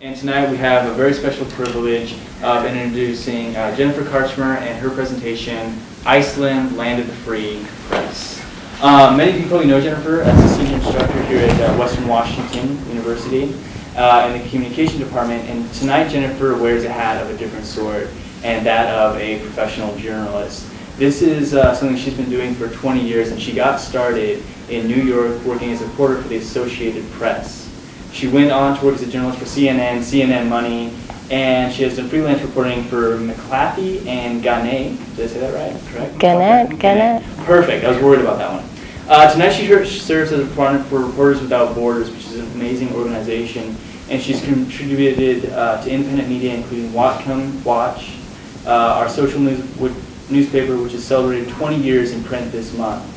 And tonight we have a very special privilege of introducing Jennifer Karchmer and her presentation, Iceland, Land of the Free Press. Many people probably know Jennifer as a senior instructor here at Western Washington University in the communication department. And tonight Jennifer wears a hat of a different sort, and that of a professional journalist. This is something she's been doing for 20 years, and she got started in New York working as a reporter for the Associated Press. She went on to work as a journalist for CNN, CNN Money, and she has done freelance reporting for McClathy and Gannett. Did I say that right? Correct? Gannett. Perfect. I was worried about that one. Tonight she serves as a partner for Reporters Without Borders, which is an amazing organization, and she's contributed to independent media, including Whatcom Watch, our social newspaper, which has celebrated 20 years in print this month.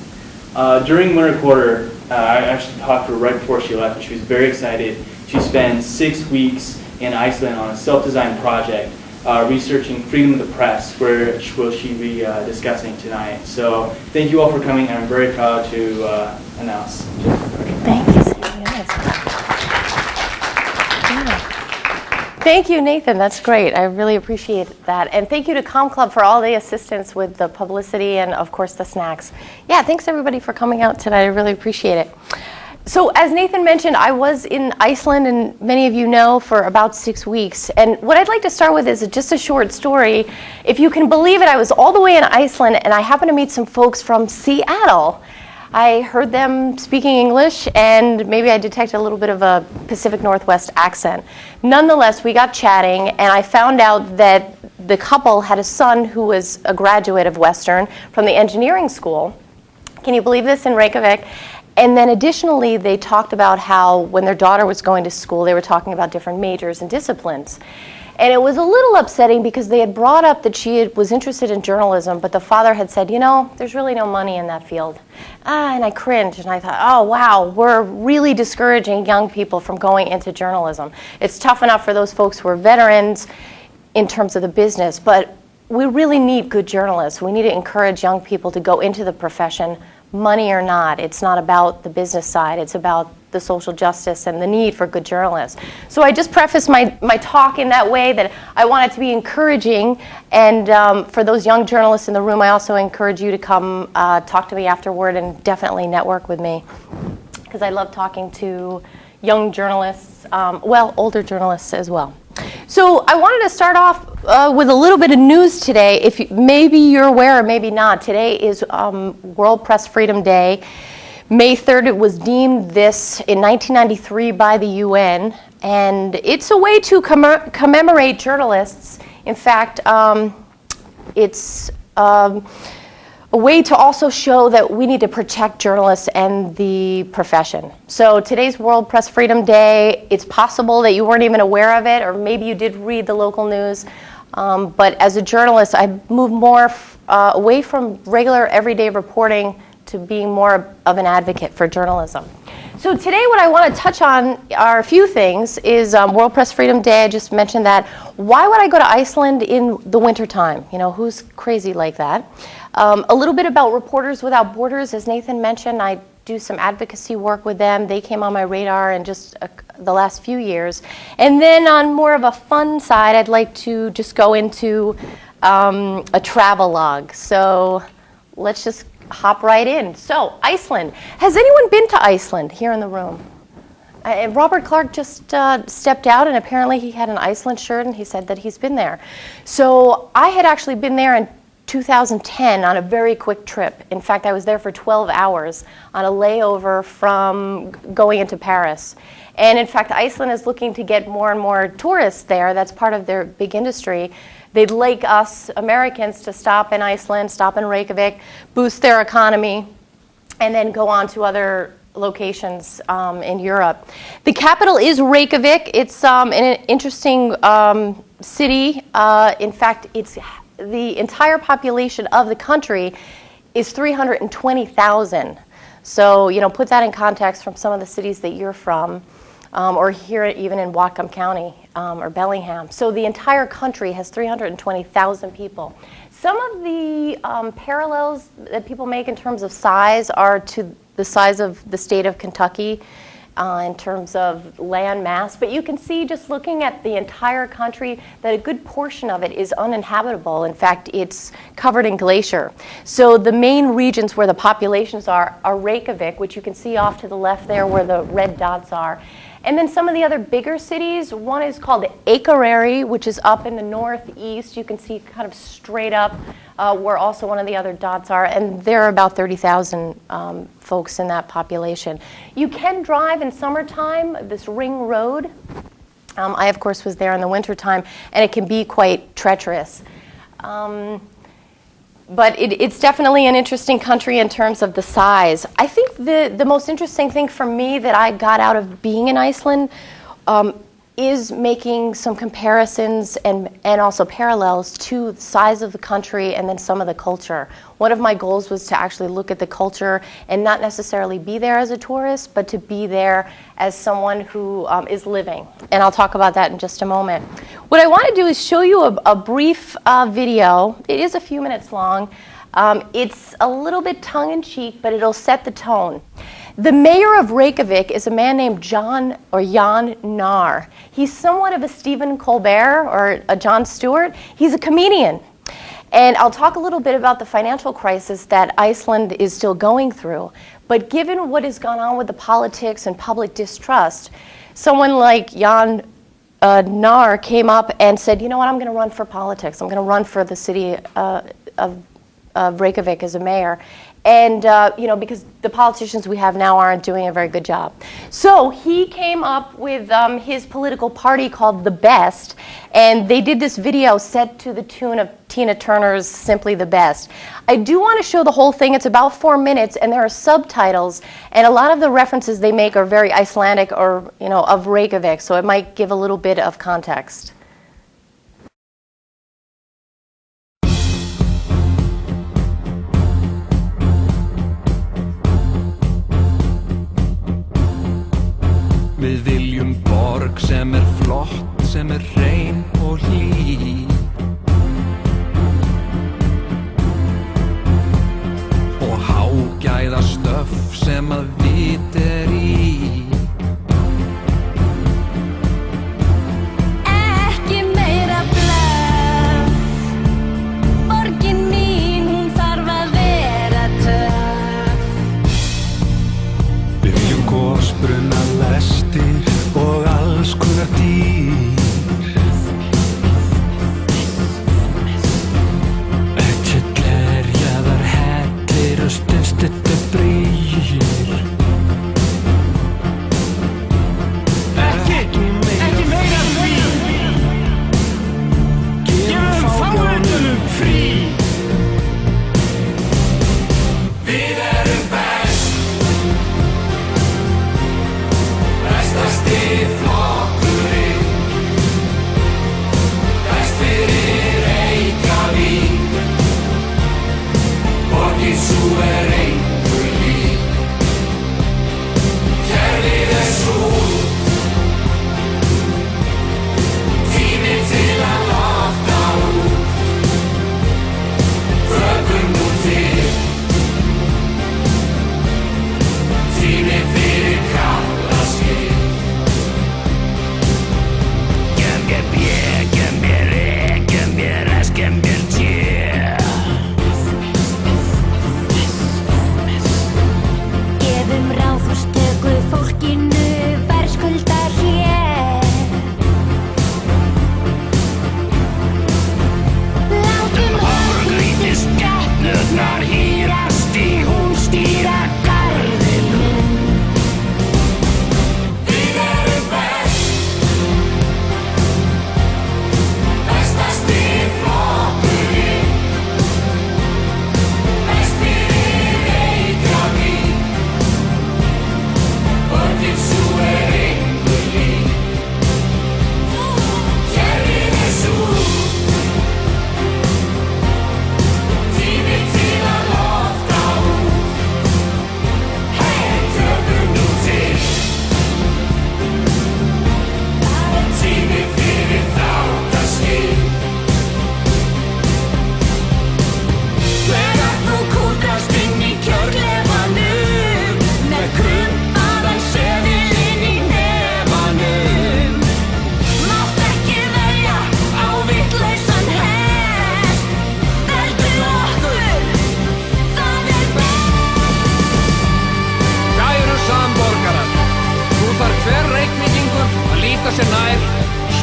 During winter quarter, I actually talked to her right before she left, and she was very excited to spend 6 weeks in Iceland on a self-designed project researching freedom of the press, which will she be discussing tonight. So thank you all for coming, and I'm very proud to announce. Thank you. Thank you, Nathan. That's great. I really appreciate that. And thank you to Com Club for all the assistance with the publicity and, of course, the snacks. Yeah, thanks, everybody, for coming out tonight. I really appreciate it. So as Nathan mentioned, I was in Iceland, and many of you know, for about 6 weeks. And what I'd like to start with is just a short story. If you can believe it, I was all the way in Iceland, and I happened to meet some folks from Seattle. I heard them speaking English, and maybe I detected a little bit of a Pacific Northwest accent. Nonetheless, we got chatting, and I found out that the couple had a son who was a graduate of Western from the engineering school. Can you believe this, in Reykjavik? And then additionally, they talked about how when their daughter was going to school, they were talking about different majors and disciplines. And it was a little upsetting because they had brought up that she was interested in journalism, but the father had said, you know, there's really no money in that field. And I cringed, and I thought, oh, wow, we're really discouraging young people from going into journalism. It's tough enough for those folks who are veterans in terms of the business, but we really need good journalists. We need to encourage young people to go into the profession, money or not. It's not about the business side. It's about the social justice and the need for good journalists. So I just prefaced my talk in that way, that I want it to be encouraging. And for those young journalists in the room, I also encourage you to come talk to me afterward and definitely network with me, because I love talking to young journalists, older journalists as well. So I wanted to start off with a little bit of news today. If maybe you're aware or maybe not, today is World Press Freedom Day. May 3rd, it was deemed this in 1993 by the UN, and it's a way to commemorate journalists. In fact, it's a way to also show that we need to protect journalists and the profession. So today's World Press Freedom Day. It's possible that you weren't even aware of it, or maybe you did read the local news. But as a journalist, I moved more away from regular everyday reporting to being more of an advocate for journalism. So today what I want to touch on are a few things. Is World Press Freedom Day. I just mentioned that. Why would I go to Iceland in the wintertime? You know, who's crazy like that? A little bit about Reporters Without Borders. As Nathan mentioned, I do some advocacy work with them. They came on my radar in just the last few years. And then on more of a fun side, I'd like to just go into a travel log. So let's just hop right in. So Iceland. Has anyone been to Iceland here in the room? Robert Clark just stepped out, and apparently he had an Iceland shirt, and he said that he's been there. So I had actually been there in 2010 on a very quick trip. In fact, I was there for 12 hours on a layover from going into Paris. And in fact, Iceland is looking to get more and more tourists there. That's part of their big industry. They'd like us Americans to stop in Iceland, stop in Reykjavik, boost their economy, and then go on to other locations in Europe. The capital is Reykjavik. It's an interesting city. In fact, it's the entire population of the country is 320,000. So, you know, put that in context from some of the cities that you're from, or here even in Whatcom County or Bellingham. So the entire country has 320,000 people. Some of the parallels that people make in terms of size are to the size of the state of Kentucky in terms of land mass, but you can see just looking at the entire country that a good portion of it is uninhabitable. In fact, it's covered in glacier. So the main regions where the populations are Reykjavik, which you can see off to the left there where the red dots are. And then some of the other bigger cities, one is called Akureyri, which is up in the northeast. You can see kind of straight up where also one of the other dots are, and there are about 30,000 folks in that population. You can drive in summertime, this ring road. I, of course, was there in the wintertime, and it can be quite treacherous. But it's definitely an interesting country in terms of the size. I think the most interesting thing for me that I got out of being in Iceland is making some comparisons and also parallels to the size of the country and then some of the culture. One of my goals was to actually look at the culture and not necessarily be there as a tourist, but to be there as someone who is living. And I'll talk about that in just a moment. What I want to do is show you a brief video. It is a few minutes long. It's a little bit tongue-in-cheek, but it'll set the tone. The mayor of Reykjavik is a man named Jan Nahr. He's somewhat of a Stephen Colbert or a Jon Stewart. He's a comedian. And I'll talk a little bit about the financial crisis that Iceland is still going through. But given what has gone on with the politics and public distrust, someone like Jan Nahr came up and said, you know what, I'm going to run for politics. I'm going to run for the city of Reykjavik as a mayor. And, because the politicians we have now aren't doing a very good job. So he came up with his political party called The Best, and they did this video set to the tune of Tina Turner's Simply the Best. I do want to show the whole thing. It's about 4 minutes, and there are subtitles, and a lot of the references they make are very Icelandic or, of Reykjavik, so it might give a little bit of context. Við viljum borg sem flott, sem hrein og hlý. Og hágæða stöff sem vit í. Ekki meira blöff. Borgin mín, hún þarf vera töff. Við viljum gosbrunna lestir og alls konar dýr. Ekki glerjaðar hellir og stundstuttu brýr. Ekki meira því. Gefum fáeinum frí. Við erum best. Bestasti flokkurinn.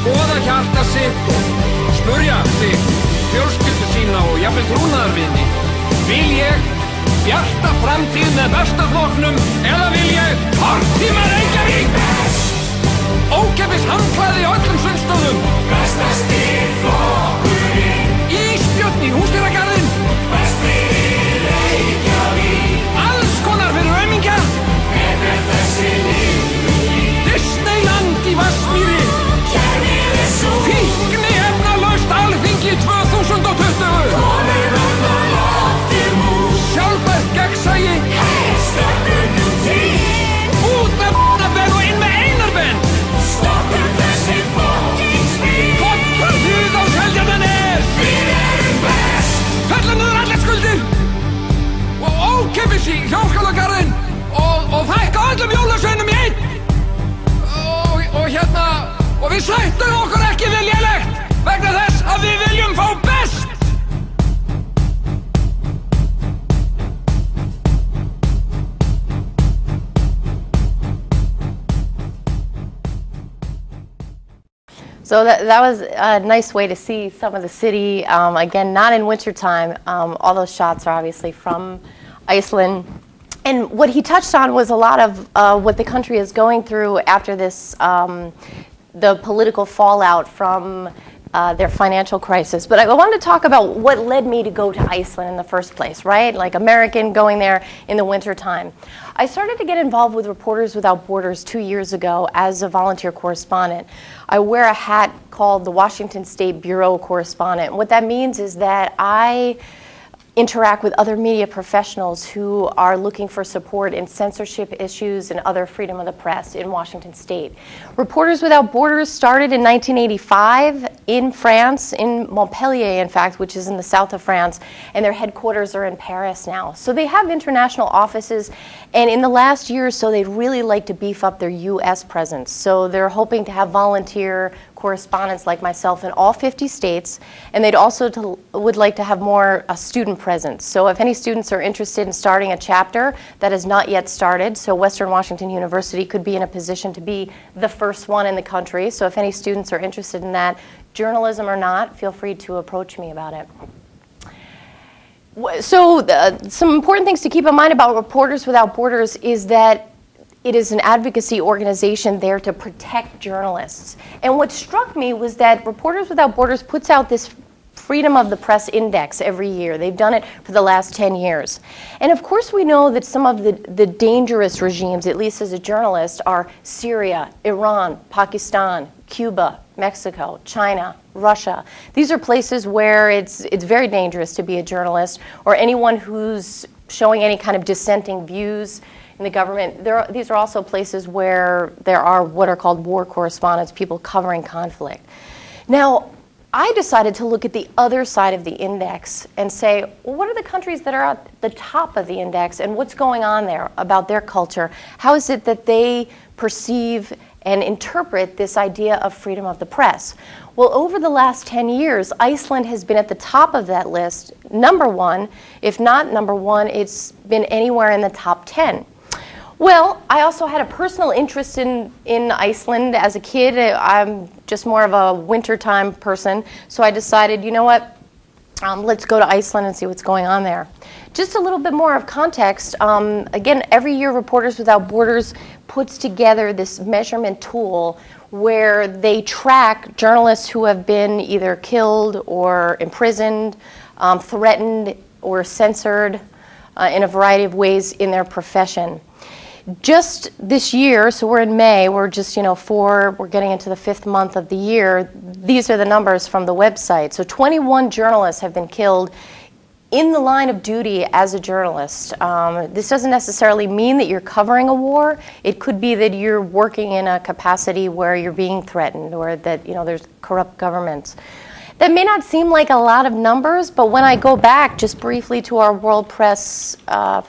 skoða hjarta sitt og spurja sig, fjölskyldu sína og jafnvel trúnaðarvini. Vil ég bjarta framtíð með besta flokknum eða vil ég tortíma Reykjavík? Ókeypis handklæði í öllum sundstöðum. Bestasti flokkurinn. Ísbjörn í húsdýragarðinn. Besti Reykjavík. Alls konar fyrir aumingja. Hver þessi lífið? Disneyland í Vatnsmýri. Kerfið svo. Fíkni efnalaust alþingi 2020. Komið á loftir mús. Sjálfbært gegnsæi. Stökkunum til. Út með b***abenn og inn með einarbenn. Stoppum þessi fokkingsvík. Kollur hud á Seltjarnarnes. Við erum best. Fellum niður allar skuldir. Og ókeypis í Hljómskálagarðinn. Og fækka öllum jólasveinum í einn. Og við sættum okkur ekki við lélegt. Vegna þess að við viljum fá best. So that was a nice way to see some of the city. Again, not in wintertime. All those shots are obviously from Iceland. And what he touched on was a lot of what the country is going through after this, the political fallout from their financial crisis. But I wanted to talk about what led me to go to Iceland in the first place, right? Like American going there in the wintertime. I started to get involved with Reporters Without Borders 2 years ago as a volunteer correspondent. I wear a hat called the Washington State Bureau Correspondent. What that means is that I interact with other media professionals who are looking for support in censorship issues and other freedom of the press in Washington State. Reporters Without Borders started in 1985 in France, in Montpellier, in fact, which is in the south of France, and their headquarters are in Paris now. So they have international offices, and in the last year or so, they'd really like to beef up their U.S. presence. So they're hoping to have volunteer correspondents like myself in all 50 states, and they'd also would like to have more student presence. So if any students are interested in starting a chapter that has not yet started, so Western Washington University could be in a position to be the first one in the country. So if any students are interested in that, journalism or not, feel free to approach me about it. So some important things to keep in mind about Reporters Without Borders is that it is an advocacy organization there to protect journalists. And what struck me was that Reporters Without Borders puts out this Freedom of the Press Index every year. They've done it for the last 10 years. And of course we know that some of the dangerous regimes, at least as a journalist, are Syria, Iran, Pakistan, Cuba, Mexico, China, Russia. These are places where it's very dangerous to be a journalist, or anyone who's showing any kind of dissenting views in the government. These are also places where there are what are called war correspondents, people covering conflict. Now, I decided to look at the other side of the index and say, well, what are the countries that are at the top of the index and what's going on there about their culture? How is it that they perceive and interpret this idea of freedom of the press? Well, over the last 10 years, Iceland has been at the top of that list, number one. If not number one, it's been anywhere in the top 10. Well, I also had a personal interest in Iceland as a kid. I'm just more of a wintertime person, so I decided, you know what, let's go to Iceland and see what's going on there. Just a little bit more of context. Again, every year Reporters Without Borders puts together this measurement tool where they track journalists who have been either killed or imprisoned, threatened or censored in a variety of ways in their profession. Just this year, so we're in May, we're just, we're getting into the 5th month of the year. These are the numbers from the website. So 21 journalists have been killed in the line of duty as a journalist. This doesn't necessarily mean that you're covering a war. It could be that you're working in a capacity where you're being threatened, or that, there's corrupt governments. That may not seem like a lot of numbers, but when I go back just briefly to our World Press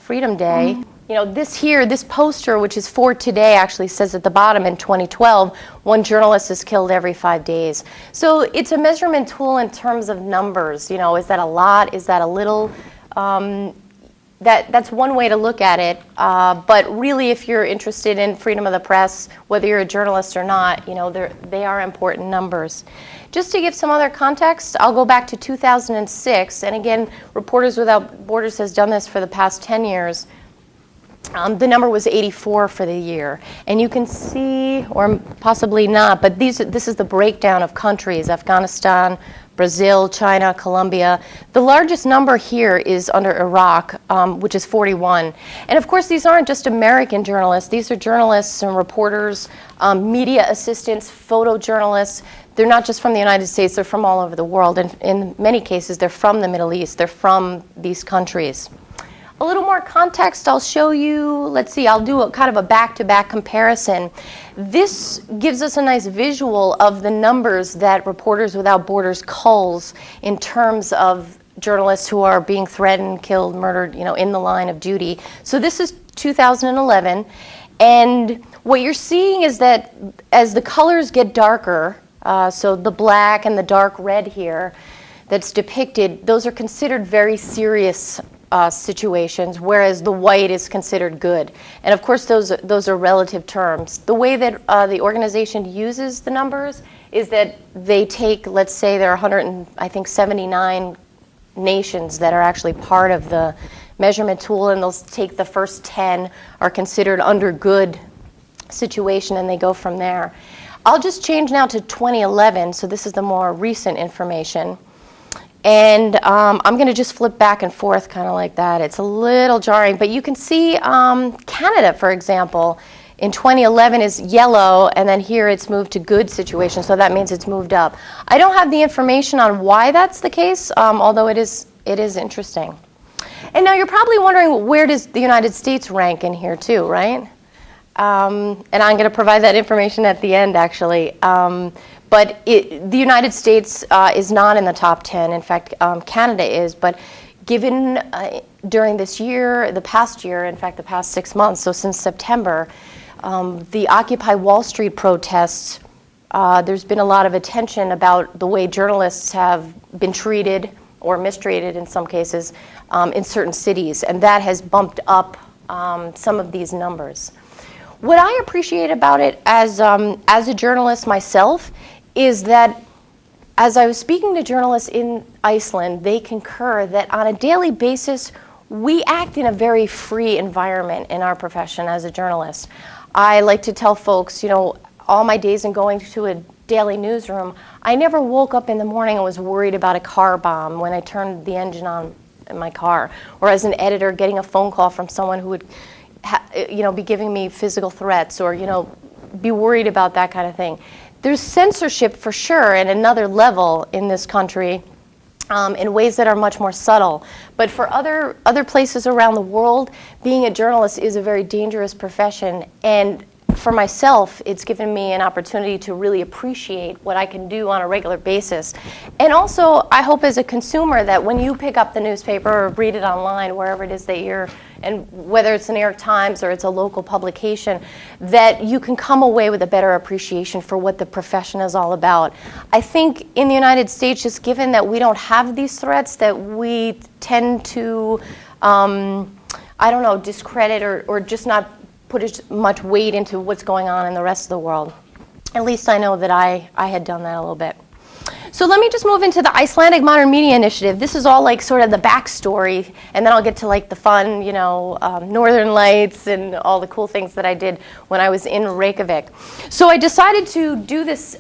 Freedom Day, this poster, which is for today, actually says at the bottom in 2012, 1 journalist is killed every 5 days. So it's a measurement tool in terms of numbers. Is that a lot? Is that a little? that's one way to look at it. But really, if you're interested in freedom of the press, whether you're a journalist or not, they are important numbers. Just to give some other context, I'll go back to 2006. And again, Reporters Without Borders has done this for the past 10 years. The number was 84 for the year. And you can see, or possibly not, but this is the breakdown of countries: Afghanistan, Brazil, China, Colombia. The largest number here is under Iraq, which is 41. And of course, these aren't just American journalists. These are journalists and reporters, media assistants, photojournalists. They're not just from the United States, they're from all over the world. And in many cases, they're from the Middle East. They're from these countries. A little more context, I'll show you. Let's see, I'll do a kind of a back-to-back comparison. This gives us a nice visual of the numbers that Reporters Without Borders culls in terms of journalists who are being threatened, killed, murdered, in the line of duty. So this is 2011, and what you're seeing is that as the colors get darker, so the black and the dark red here that's depicted, those are considered very serious situations, whereas the white is considered good. And of course, those are relative terms. The way that the organization uses the numbers is that they take, let's say there are 179 nations that are actually part of the measurement tool, and they'll take the first 10 are considered under good situation, and they go from there. I'll just change now to 2011, so this is the more recent information. And I'm going to just flip back and forth kind of like that. It's a little jarring, but you can see Canada, for example, in 2011 is yellow, and then here it's moved to good situation, so that means it's moved up. I don't have the information on why that's the case, although it is interesting. And now you're probably wondering, where does the United States rank in here too, right? And I'm going to provide that information at the end, actually. But the United States is not in the top 10. In fact, Canada is. But given during this year, the past year, in fact, the past 6 months, so since September, the Occupy Wall Street protests, there's been a lot of attention about the way journalists have been treated or mistreated in some cases in certain cities. And that has bumped up some of these numbers. What I appreciate about it as a journalist myself is that as I was speaking to journalists in Iceland, they concur that on a daily basis, we act in a very free environment in our profession as a journalist. I like to tell folks, all my days in going to a daily newsroom, I never woke up in the morning and was worried about a car bomb when I turned the engine on in my car, or as an editor getting a phone call from someone who would be giving me physical threats, or be worried about that kind of thing. There's censorship for sure at another level in this country in ways that are much more subtle. But for other places around the world, being a journalist is a very dangerous profession. And for myself, it's given me an opportunity to really appreciate what I can do on a regular basis. And also, I hope as a consumer that when you pick up the newspaper or read it online, wherever it is that you're, and whether it's the New York Times or it's a local publication, that you can come away with a better appreciation for what the profession is all about. I think in the United States, just given that we don't have these threats, that we tend to, discredit or just not put as much weight into what's going on in the rest of the world. At least I know that I had done that a little bit. So let me just move into the Icelandic Modern Media Initiative. This is all like sort of the backstory, and then I'll get to like the fun, Northern Lights and all the cool things that I did when I was in Reykjavik. So I decided to do this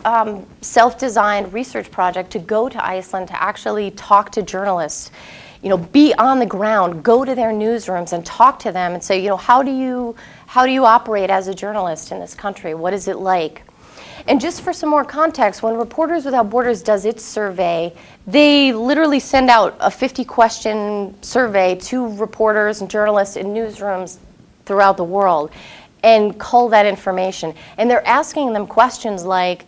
self-designed research project to go to Iceland to actually talk to journalists, be on the ground, go to their newsrooms and talk to them and say, how do you operate as a journalist in this country? What is it like? And just for some more context, when Reporters Without Borders does its survey, they literally send out a 50-question survey to reporters and journalists in newsrooms throughout the world and cull that information. And they're asking them questions like,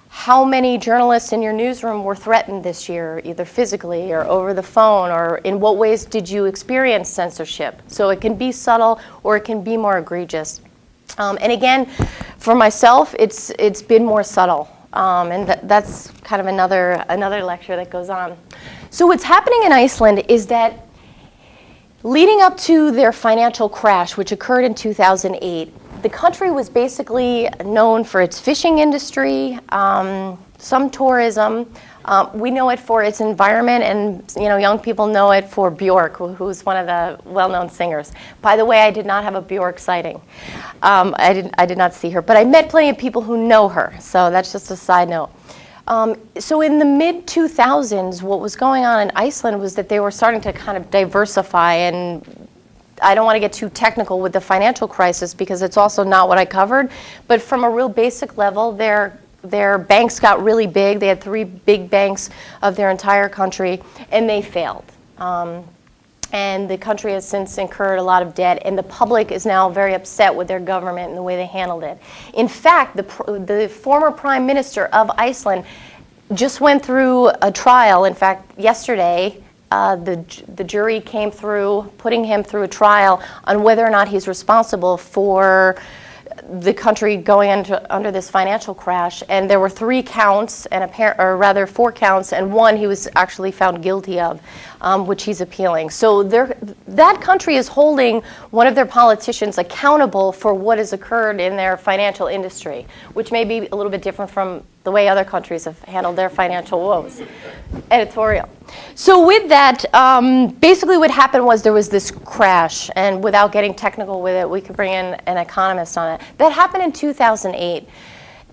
how many journalists in your newsroom were threatened this year, either physically or over the phone, or in what ways did you experience censorship? So it can be subtle or it can be more egregious. And again, for myself, it's been more subtle, and that's kind of another lecture that goes on. So what's happening in Iceland is that Leading up to their financial crash, which occurred in 2008, the country was basically known for its fishing industry, some tourism. We know it for its environment, and young people know it for Björk, who's one of the well-known singers. By the way, I did not have a Björk sighting. I did not see her, but I met plenty of people who know her, so that's just a side note. So in the mid-2000s, what was going on in Iceland was that they were starting to kind of diversify, and I don't want to get too technical with the financial crisis because it's also not what I covered, but from a real basic level, their banks got really big. They had 3 big banks of their entire country, and they failed. And the country has since incurred a lot of debt, and the public is now very upset with their government and the way they handled it. In fact, the former prime minister of Iceland just went through a trial. In fact, yesterday, the jury came through, putting him through a trial on whether or not he's responsible for the country going under this financial crash, and there were 3 counts, and 4 counts, and 1 he was actually found guilty of, which he's appealing. So that country is holding one of their politicians accountable for what has occurred in their financial industry, which may be a little bit different from the way other countries have handled their financial woes. Editorial. So with that, basically what happened was there was this crash, and without getting technical with it, we could bring in an economist on it. That happened in 2008.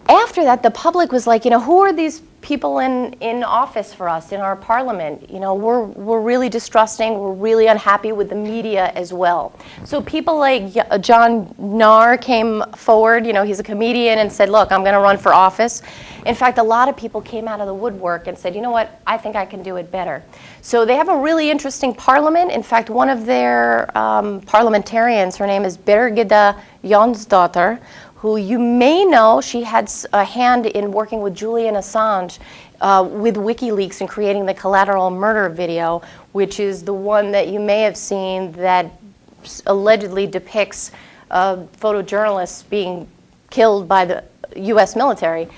After that, the public was like, who are these people in office for us, in our parliament? We're really distrusting, we're really unhappy with the media as well. So people like John Nahr came forward, he's a comedian, and said, look, I'm going to run for office. In fact, a lot of people came out of the woodwork and said, you know what, I think I can do it better. So they have a really interesting parliament. In fact, one of their parliamentarians, her name is Birgitta Jónsdóttir, who you may know, she had a hand in working with Julian Assange with WikiLeaks and creating the Collateral Murder video, which is the one that you may have seen that allegedly depicts photojournalists being killed by the U.S. military.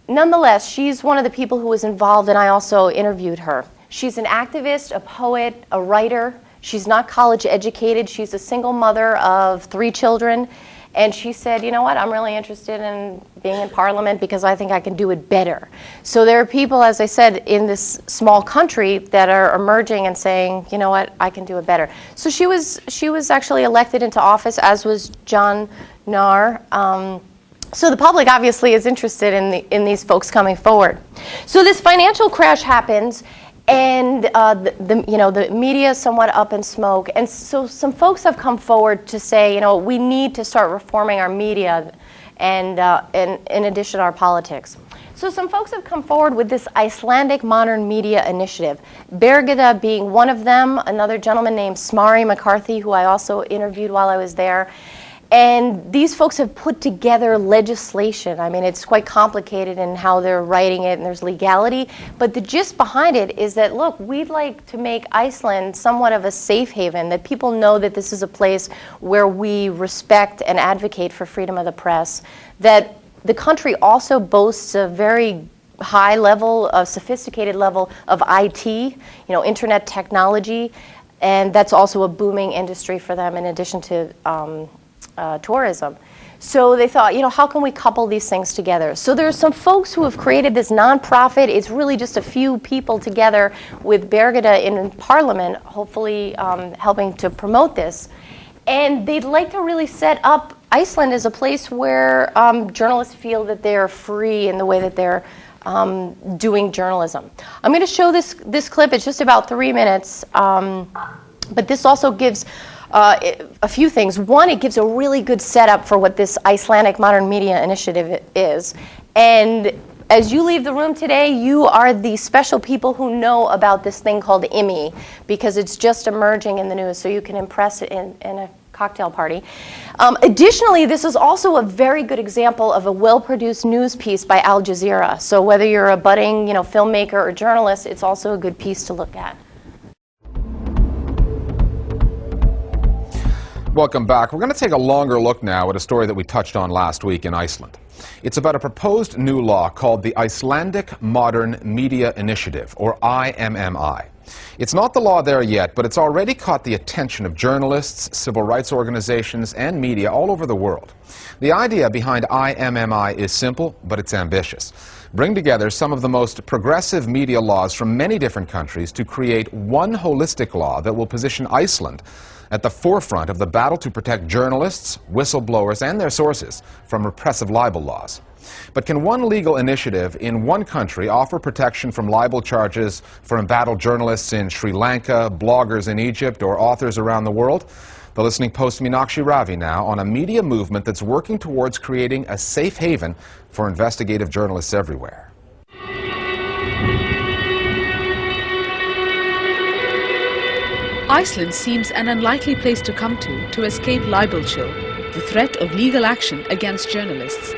Nonetheless, she's one of the people who was involved, and I also interviewed her. She's an activist, a poet, a writer. She's not college educated. She's a single mother of 3 children. And she said, you know what, I'm really interested in being in parliament because I think I can do it better. So there are people, as I said, in this small country that are emerging and saying, you know what, I can do it better. So she was actually elected into office, as was John Nahr. So the public obviously is interested in these folks coming forward. So this financial crash happens, and the media is somewhat up in smoke. And so some folks have come forward to say, we need to start reforming our media and in addition our politics. So some folks have come forward with this Icelandic Modern Media Initiative, Birgitta being one of them, another gentleman named Smári McCarthy, who I also interviewed while I was there. And these folks have put together legislation. I mean, it's quite complicated in how they're writing it, and there's legality. But the gist behind it is that, look, we'd like to make Iceland somewhat of a safe haven, that people know that this is a place where we respect and advocate for freedom of the press, that the country also boasts a very high level, a sophisticated level of IT, internet technology, and that's also a booming industry for them in addition to tourism. So they thought, how can we couple these things together? So there's some folks who have created this nonprofit. It's really just a few people together with Birgitta in Parliament, hopefully helping to promote this. And they'd like to really set up Iceland as a place where journalists feel that they're free in the way that they're doing journalism. I'm going to show this clip. It's just about 3 minutes, but this also gives a few things. One, it gives a really good setup for what this Icelandic Modern Media Initiative is. And as you leave the room today, you are the special people who know about this thing called IMI, because it's just emerging in the news, so you can impress it in a cocktail party. Additionally, this is also a very good example of a well-produced news piece by Al Jazeera. So whether you're a budding filmmaker or journalist, it's also a good piece to look at. Welcome back. We're going to take a longer look now at a story that we touched on last week in Iceland. It's about a proposed new law called the Icelandic Modern Media Initiative, or IMMI. It's not the law there yet, but it's already caught the attention of journalists, civil rights organizations, and media all over the world. The idea behind IMMI is simple, but it's ambitious. Bring together some of the most progressive media laws from many different countries to create one holistic law that will position Iceland at the forefront of the battle to protect journalists, whistleblowers, and their sources from repressive libel laws. But can one legal initiative in one country offer protection from libel charges for embattled journalists in Sri Lanka, bloggers in Egypt, or authors around the world? The Listening Post's Meenakshi Ravi now on a media movement that's working towards creating a safe haven for investigative journalists everywhere. Iceland seems an unlikely place to come to escape libel chill, the threat of legal action against journalists.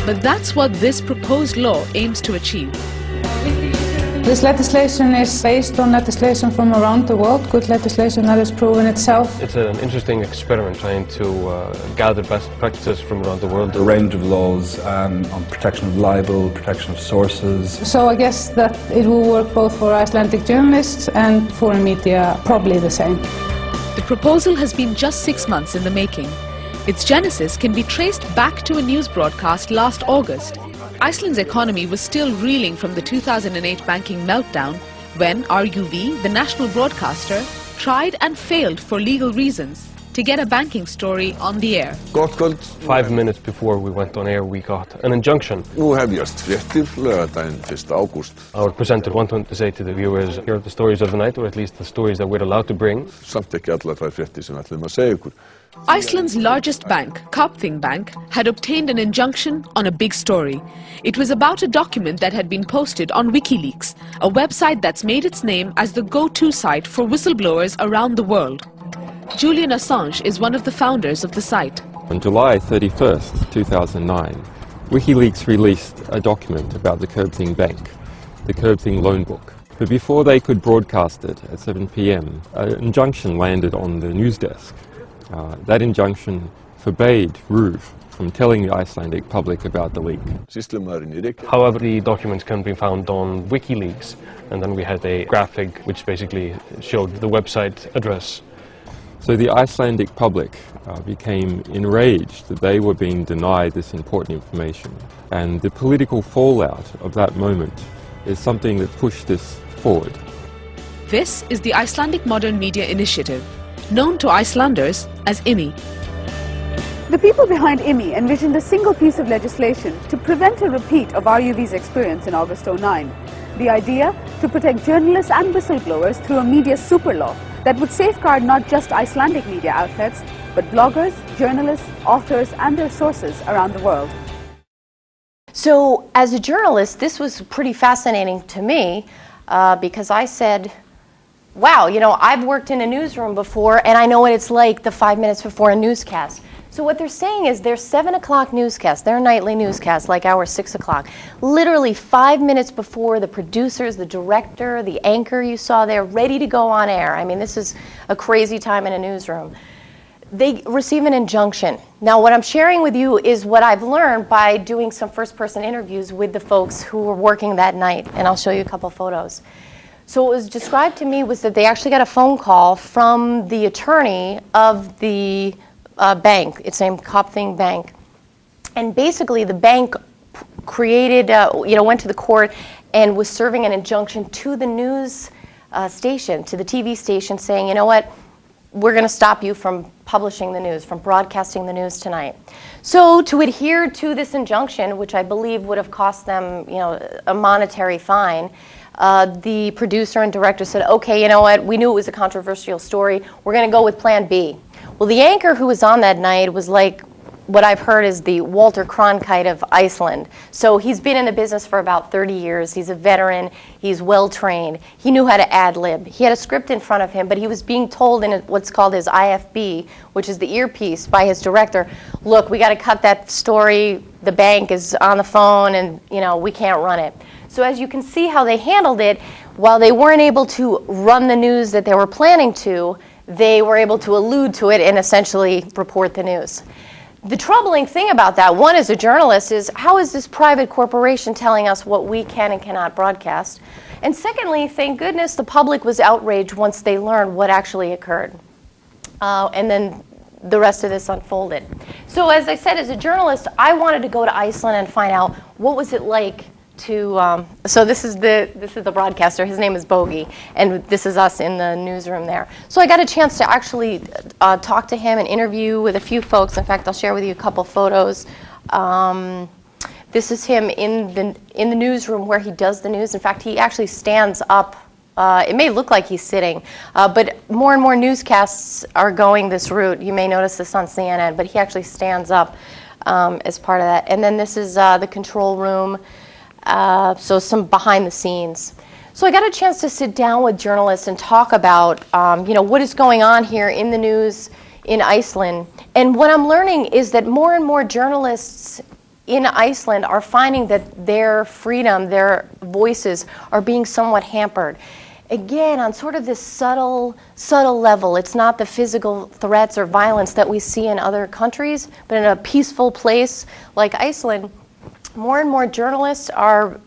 But that's what this proposed law aims to achieve. This legislation is based on legislation from around the world, good legislation that has proven itself. It's an interesting experiment trying to gather best practices from around the world. A range of laws on protection of libel, protection of sources. So I guess that it will work both for Icelandic journalists and foreign media, probably the same. The proposal has been just 6 months in the making. Its genesis can be traced back to a news broadcast last August. Iceland's economy was still reeling from the 2008 banking meltdown when RUV, the national broadcaster, tried and failed for legal reasons to get a banking story on the air. 5 minutes before we went on air, we got an injunction. Nú hefjast fréttir laugardaginn 1. ágúst. Our presenter wanted to say to the viewers, here are the stories of the night, or at least the stories that we're allowed to bring. Samt ekki allar þær fréttir sem við ætlum að segja ykkur. Iceland's largest bank, Kaupthing Bank, had obtained an injunction on a big story. It was about a document that had been posted on WikiLeaks, a website that's made its name as the go-to site for whistleblowers around the world. Julian Assange is one of the founders of the site. On July 31st, 2009, WikiLeaks released a document about the Kaupthing Bank, the Kaupthing loan book. But before they could broadcast it at 7 p.m., an injunction landed on the news desk. That injunction forbade RÚV from telling the Icelandic public about the leak. However, the documents can be found on WikiLeaks, and then we had a graphic which basically showed the website address. So the Icelandic public became enraged that they were being denied this important information. And the political fallout of that moment is something that pushed this forward. This is the Icelandic Modern Media Initiative, known to Icelanders as IMI. The people behind IMI envisioned a single piece of legislation to prevent a repeat of RUV's experience in August 2009. The idea to protect journalists and whistleblowers through a media super law that would safeguard not just Icelandic media outlets, but bloggers, journalists, authors, and their sources around the world. So, as a journalist, this was pretty fascinating to me because I said, wow, you know, I've worked in a newsroom before and I know what it's like the 5 minutes before a newscast. So what they're saying is their 7 o'clock newscast, their nightly newscast, like our 6 o'clock, literally 5 minutes before the producers, the director, the anchor you saw there, ready to go on air. I mean, this is a crazy time in a newsroom. They receive an injunction. Now, what I'm sharing with you is what I've learned by doing some first-person interviews with the folks who were working that night, and I'll show you a couple photos. So what was described to me was that they actually got a phone call from the attorney of the bank. It's named Kaupthing Bank. And basically the bank created, went to the court and was serving an injunction to the news station, to the TV station, saying, you know what, we're going to stop you from publishing the news, from broadcasting the news tonight. So to adhere to this injunction, which I believe would have cost them, a monetary fine, the producer and director said, okay, you know what, we knew it was a controversial story, we're going to go with plan B. Well, the anchor who was on that night was like what I've heard is the Walter Cronkite of Iceland. So he's been in the business for about 30 years. He's a veteran. He's well-trained. He knew how to ad-lib. He had a script in front of him, but he was being told in what's called his IFB, which is the earpiece, by his director, look, we got to cut that story. The bank is on the phone, and we can't run it. So as you can see how they handled it, while they weren't able to run the news that they were planning to, they were able to allude to it and essentially report the news. The troubling thing about that, one as a journalist, is how is this private corporation telling us what we can and cannot broadcast? And secondly, thank goodness the public was outraged once they learned what actually occurred. And then the rest of this unfolded. So as I said, as a journalist, I wanted to go to Iceland and find out what was it like to, so this is the broadcaster, his name is Bogi, and this is us in the newsroom there. So I got a chance to actually talk to him and interview with a few folks. In fact, I'll share with you a couple photos. This is him in the newsroom where he does the news. In fact, he actually stands up. It may look like he's sitting, but more and more newscasts are going this route. You may notice this on CNN, but he actually stands up as part of that. And then this is the control room. So some behind the scenes. So I got a chance to sit down with journalists and talk about, what is going on here in the news in Iceland. And what I'm learning is that more and more journalists in Iceland are finding that their freedom, their voices are being somewhat hampered. Again, on sort of this subtle level. It's not the physical threats or violence that we see in other countries, but in a peaceful place like Iceland, more and more journalists are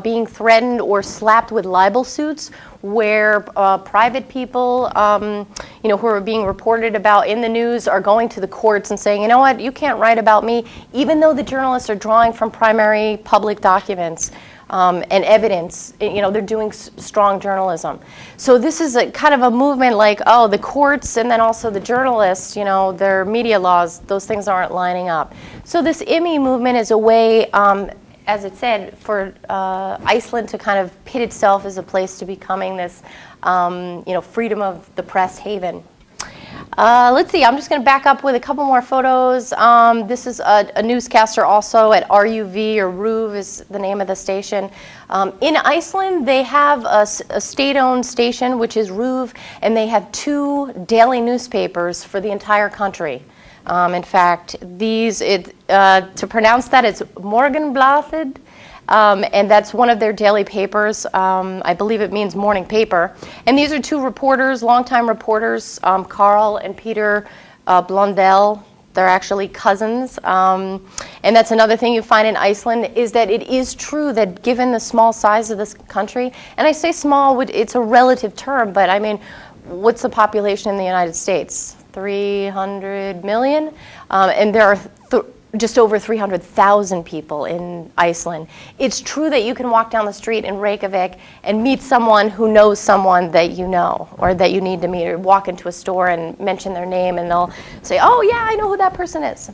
being threatened or slapped with libel suits where private people, who are being reported about in the news are going to the courts and saying, you know what, you can't write about me, even though the journalists are drawing from primary public documents and evidence. They're doing strong journalism. So this is a kind of a movement like, the courts and then also the journalists, their media laws, those things aren't lining up. So this IMI movement is a way, as it said, for Iceland to kind of pit itself as a place to becoming this, freedom of the press haven. Let's see, I'm just going to back up with a couple more photos. This is a newscaster also at RUV, or RUV is the name of the station. In Iceland, they have a state-owned station, which is RUV, and they have 2 daily newspapers for the entire country. In fact, to pronounce that, it's Morgunblaðið, and that's one of their daily papers. I believe it means morning paper. And these are 2 reporters, longtime reporters, Carl and Peter Blondell. They're actually cousins. And that's another thing you find in Iceland, is that it is true that given the small size of this country, and I say small, it's a relative term, but I mean, what's the population in the United States? 300 million? And there are just over 300,000 people in Iceland. It's true that you can walk down the street in Reykjavik and meet someone who knows someone that you know or that you need to meet, or walk into a store and mention their name and they'll say, oh yeah, I know who that person is.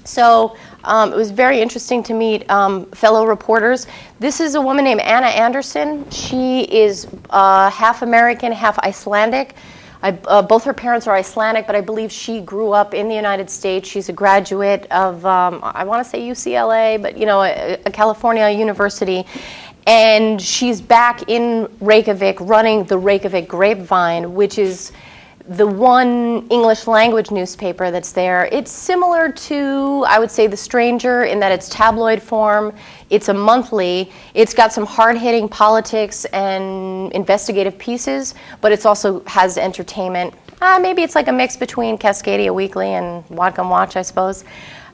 So it was very interesting to meet fellow reporters. This is a woman named Anna Anderson. She is half American, half Icelandic. Both her parents are Icelandic, but I believe she grew up in the United States. She's a graduate of, I want to say UCLA, but a California university. And she's back in Reykjavik running the Reykjavik Grapevine, which is the one English language newspaper that's there. It's similar to, I would say, The Stranger in that it's tabloid form. It's a monthly. It's got some hard-hitting politics and investigative pieces, but it also has entertainment. Maybe it's like a mix between Cascadia Weekly and Whatcom Watch, I suppose.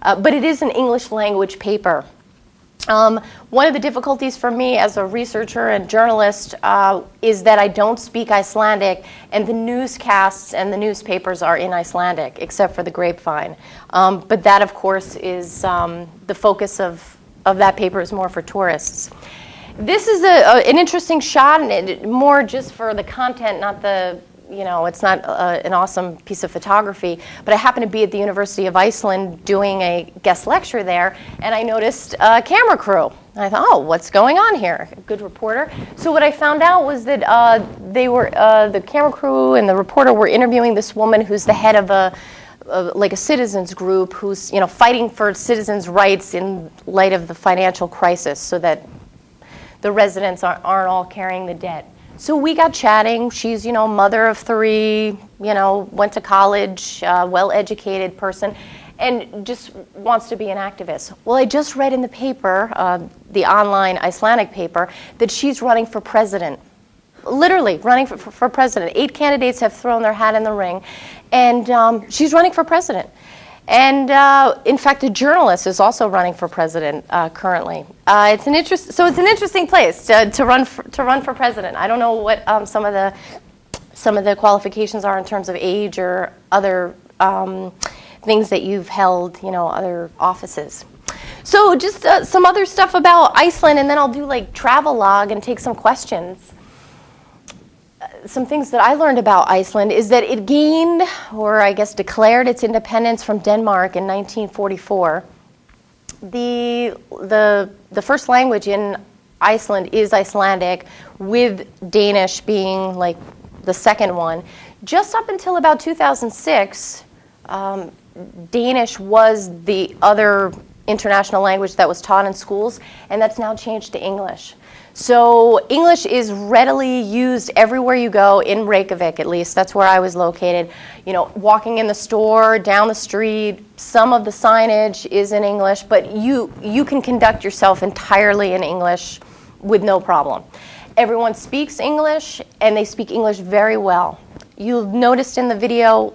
But it is an English language paper. One of the difficulties for me as a researcher and journalist is that I don't speak Icelandic, and the newscasts and the newspapers are in Icelandic, except for the Grapevine. But that, of course, is the focus of that paper is more for tourists. This is an interesting shot, and more just for the content, not the, it's not an awesome piece of photography, but I happened to be at the University of Iceland doing a guest lecture there, and I noticed a camera crew. And I thought, oh, what's going on here? A good reporter. So what I found out was that the camera crew and the reporter were interviewing this woman who's the head of a citizens group who's fighting for citizens' rights in light of the financial crisis, so that the residents aren't all carrying the debt. So we got chatting. She's mother of 3, went to college, well-educated person, and just wants to be an activist. Well, I just read in the paper, the online Icelandic paper, that she's running for president. Literally running for president. 8 candidates have thrown their hat in the ring, and she's running for president. And in fact, a journalist is also running for president currently. It's an interesting place to run for president. I don't know what some of the qualifications are in terms of age or other things that you've held, other offices. So just some other stuff about Iceland, and then I'll do like travel log and take some questions. Some things that I learned about Iceland is that it gained, or I guess declared, its independence from Denmark in 1944. The first language in Iceland is Icelandic, with Danish being like the second one. Just up until about 2006, Danish was the other international language that was taught in schools, and that's now changed to English. So English is readily used everywhere you go, in Reykjavik at least. That's where I was located. Walking in the store, down the street, some of the signage is in English, but you can conduct yourself entirely in English with no problem. Everyone speaks English, and they speak English very well. You've noticed in the video,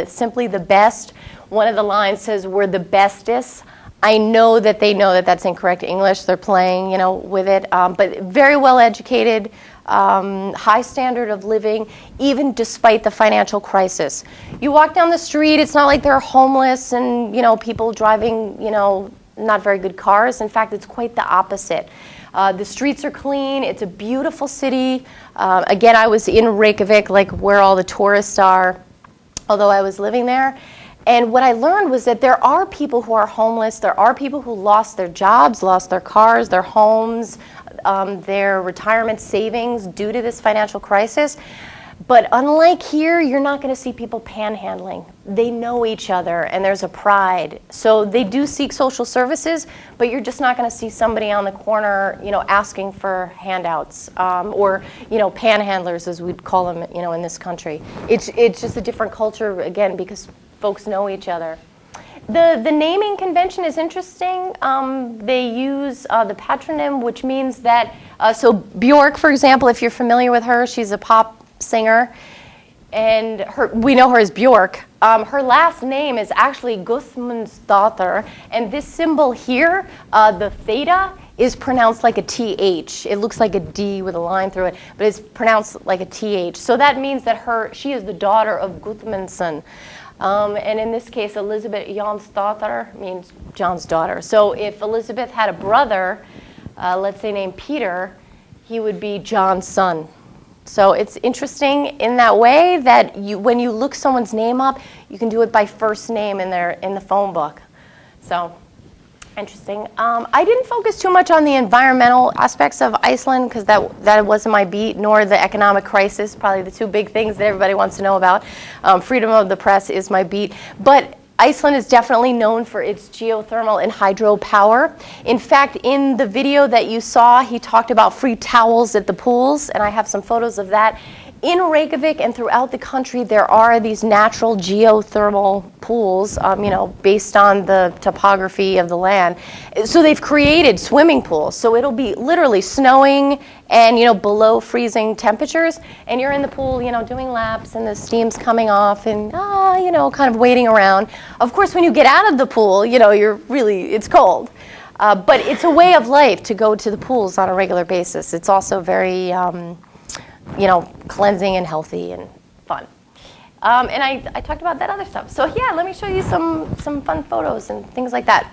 simply the best, one of the lines says, "We're the bestest." I know that they know that that's incorrect English. They're playing, with it. But very well educated, high standard of living, even despite the financial crisis. You walk down the street, it's not like they're homeless and, people driving, not very good cars. In fact, it's quite the opposite. The streets are clean. It's a beautiful city. Again, I was in Reykjavik, like where all the tourists are, although I was living there. And what I learned was that there are people who are homeless. There are people who lost their jobs, lost their cars, their homes, their retirement savings due to this financial crisis. But unlike here, you're not going to see people panhandling. They know each other, and there's a pride. So they do seek social services, but you're just not going to see somebody on the corner, asking for handouts, or, panhandlers, as we'd call them, in this country. It's just a different culture, again, because folks know each other. The naming convention is interesting. They use the patronym, which means that, so Björk, for example, if you're familiar with her, she's a pop singer, and we know her as Björk. Her last name is actually Guðmundsdóttir, and this symbol here, the theta, is pronounced like a TH. It looks like a D with a line through it, but it's pronounced like a TH. So that means that she is the daughter of Guðmundsson. And in this case, Elizabeth Jónsdóttir means John's daughter. So if Elizabeth had a brother, let's say named Peter, he would be John's son. So it's interesting in that way that when you look someone's name up, you can do it by first name in the phone book. So interesting. I didn't focus too much on the environmental aspects of Iceland because that wasn't my beat, nor the economic crisis, probably the two big things that everybody wants to know about. Freedom of the press is my beat. But Iceland is definitely known for its geothermal and hydropower. In fact, in the video that you saw, he talked about free towels at the pools, and I have some photos of that. In Reykjavik and throughout the country, there are these natural geothermal pools, based on the topography of the land. So they've created swimming pools. So it'll be literally snowing and, below freezing temperatures. And you're in the pool, doing laps, and the steam's coming off and, kind of waiting around. Of course, when you get out of the pool, it's cold. But it's a way of life to go to the pools on a regular basis. It's also very cleansing and healthy and fun. And I talked about that other stuff. So yeah, let me show you some fun photos and things like that.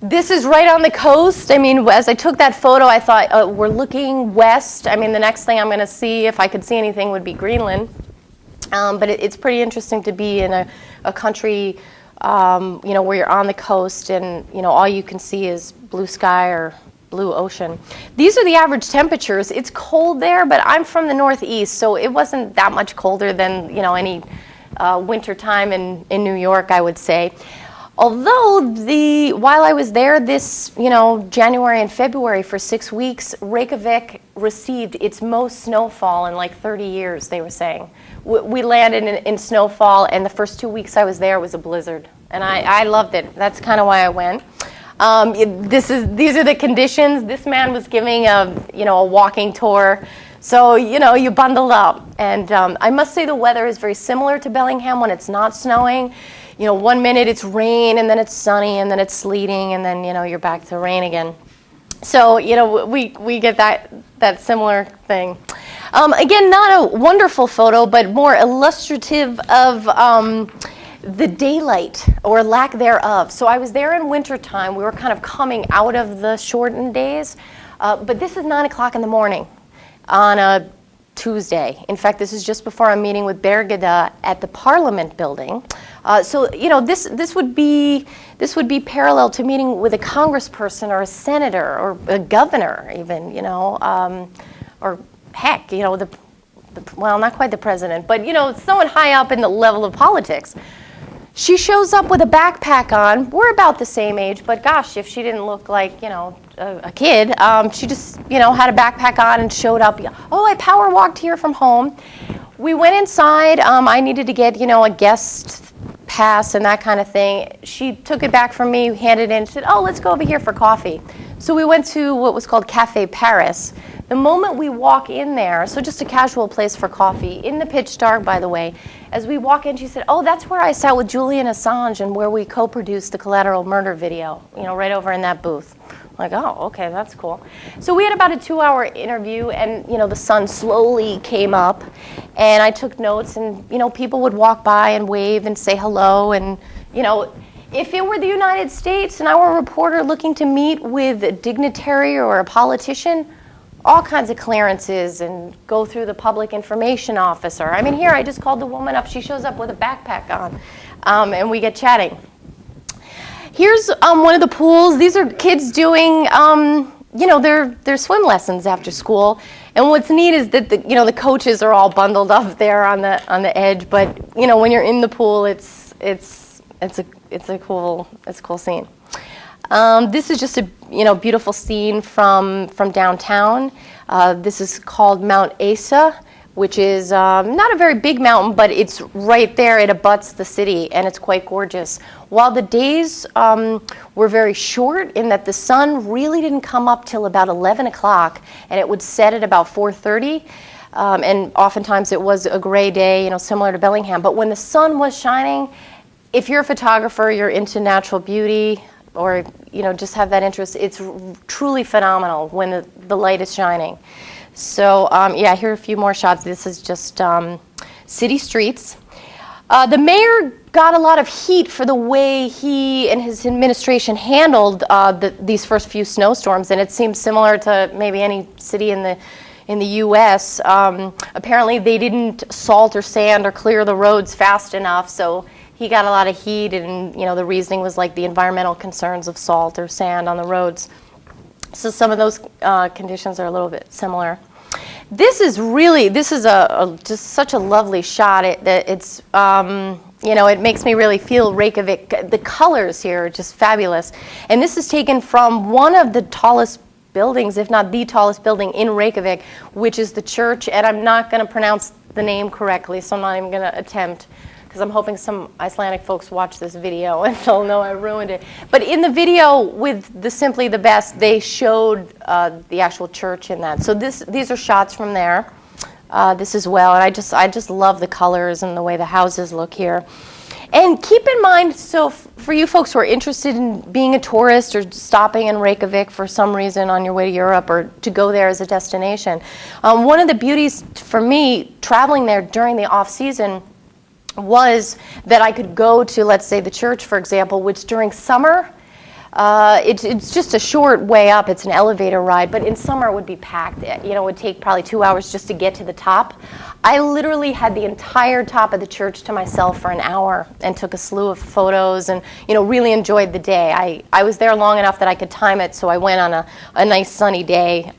This is right on the coast. I mean, as I took that photo, I thought, we're looking west. I mean, the next thing I'm going to see, if I could see anything, would be Greenland. But it's pretty interesting to be in a country, where you're on the coast and, all you can see is blue sky or blue ocean. These are the average temperatures. It's cold there, but I'm from the Northeast, so it wasn't that much colder than, any winter time in New York, I would say. Although while I was there this, January and February for 6 weeks, Reykjavik received its most snowfall in like 30 years, they were saying. We landed in snowfall, and the first 2 weeks I was there was a blizzard. And I loved it. That's kind of why I went. These are the conditions. This man was giving a walking tour. So, you bundled up. And I must say the weather is very similar to Bellingham when it's not snowing. 1 minute it's rain, and then it's sunny, and then it's sleeting, and then, you're back to rain again. So, we get that similar thing. Again, not a wonderful photo, but more illustrative of the daylight or lack thereof. So I was there in wintertime. We were kind of coming out of the shortened days. But this is 9 o'clock in the morning on a Tuesday. In fact, this is just before I'm meeting with Birgitta at the Parliament building. So this would be parallel to meeting with a congressperson or a senator or a governor even, or heck, well, not quite the president, but someone high up in the level of politics. She shows up with a backpack on. We're about the same age, but gosh, if she didn't look like, a kid, she just, had a backpack on and showed up. Oh, I power walked here from home. We went inside. I needed to get, a guest pass and that kind of thing. She took it back from me, handed it in, said, oh, let's go over here for coffee. So we went to what was called Café Paris. The moment we walk in there, so just a casual place for coffee, in the pitch dark, by the way, as we walk in, she said, oh, that's where I sat with Julian Assange and where we co-produced the Collateral Murder video, right over in that booth. I'm like, oh, okay, that's cool. So we had about a 2-hour interview, and, the sun slowly came up, and I took notes, and, people would walk by and wave and say hello, and, if it were the United States and I were a reporter looking to meet with a dignitary or a politician, all kinds of clearances and go through the public information officer. I mean, here I just called the woman up. She shows up with a backpack on, and we get chatting. Here's one of the pools. These are kids doing, their swim lessons after school. And what's neat is that the coaches are all bundled up there on the edge. But when you're in the pool, it's a cool scene. This is just a beautiful scene from downtown. This is called Mount Asa, which is not a very big mountain, but it's right there. It abuts the city, and it's quite gorgeous. While the days were very short in that the sun really didn't come up till about 11 o'clock, and it would set at about 4:30. And oftentimes it was a gray day, similar to Bellingham. But when the sun was shining, if you're a photographer, you're into natural beauty, or just have that interest, it's truly phenomenal when the light is shining. So here are a few more shots. This is just city streets. The mayor got a lot of heat for the way he and his administration handled these first few snowstorms, and it seems similar to maybe any city in the U.S. Apparently they didn't salt or sand or clear the roads fast enough, so he got a lot of heat, and the reasoning was like the environmental concerns of salt or sand on the roads. So some of those conditions are a little bit similar. This is just such a lovely shot. It's it makes me really feel Reykjavik. The colors here are just fabulous. And this is taken from one of the tallest buildings, if not the tallest building in Reykjavik, which is the church. And I'm not going to pronounce the name correctly, so I'm not even going to attempt, because I'm hoping some Icelandic folks watch this video and they'll know I ruined it. But in the video with the Simply the Best, they showed the actual church in that. So these are shots from there. This as well, and I just love the colors and the way the houses look here. And keep in mind, so for you folks who are interested in being a tourist or stopping in Reykjavik for some reason on your way to Europe or to go there as a destination, one of the beauties for me traveling there during the off-season was that I could go to, let's say, the church, for example, which during summer, it's just a short way up. It's an elevator ride, but in summer it would be packed. It would take probably 2 hours just to get to the top. I literally had the entire top of the church to myself for an hour and took a slew of photos and, really enjoyed the day. I was there long enough that I could time it, so I went on a nice sunny day.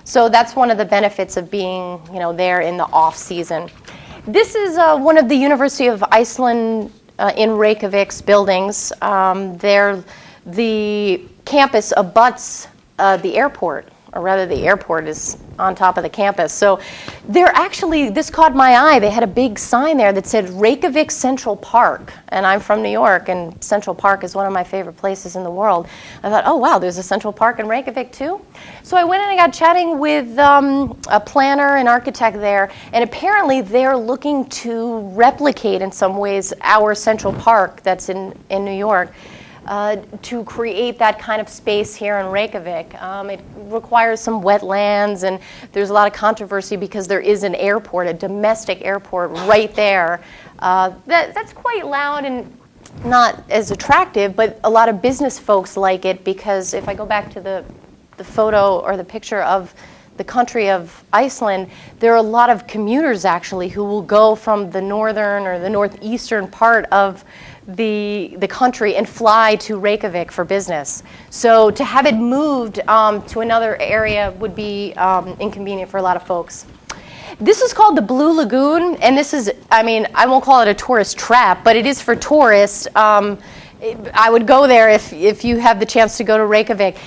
So that's one of the benefits of being, there in the off season. This is one of the University of Iceland in Reykjavik's buildings. The campus abuts the airport, or rather the airport is on top of the campus. So this caught my eye. They had a big sign there that said Reykjavik Central Park. And I'm from New York, and Central Park is one of my favorite places in the world. I thought, oh wow, there's a Central Park in Reykjavik too? So I went in and got chatting with a planner and architect there, and apparently they're looking to replicate in some ways our Central Park that's in New York. To create that kind of space here in Reykjavik. It requires some wetlands, and there's a lot of controversy because there is an airport, a domestic airport right there. That's quite loud and not as attractive, but a lot of business folks like it because if I go back to the photo or the picture of the country of Iceland, there are a lot of commuters actually who will go from the northern or the northeastern part of the country and fly to Reykjavik for business. So to have it moved to another area would be inconvenient for a lot of folks. This is called the Blue Lagoon, and this is, I won't call it a tourist trap, but it is for tourists. I would go there if you have the chance to go to Reykjavik.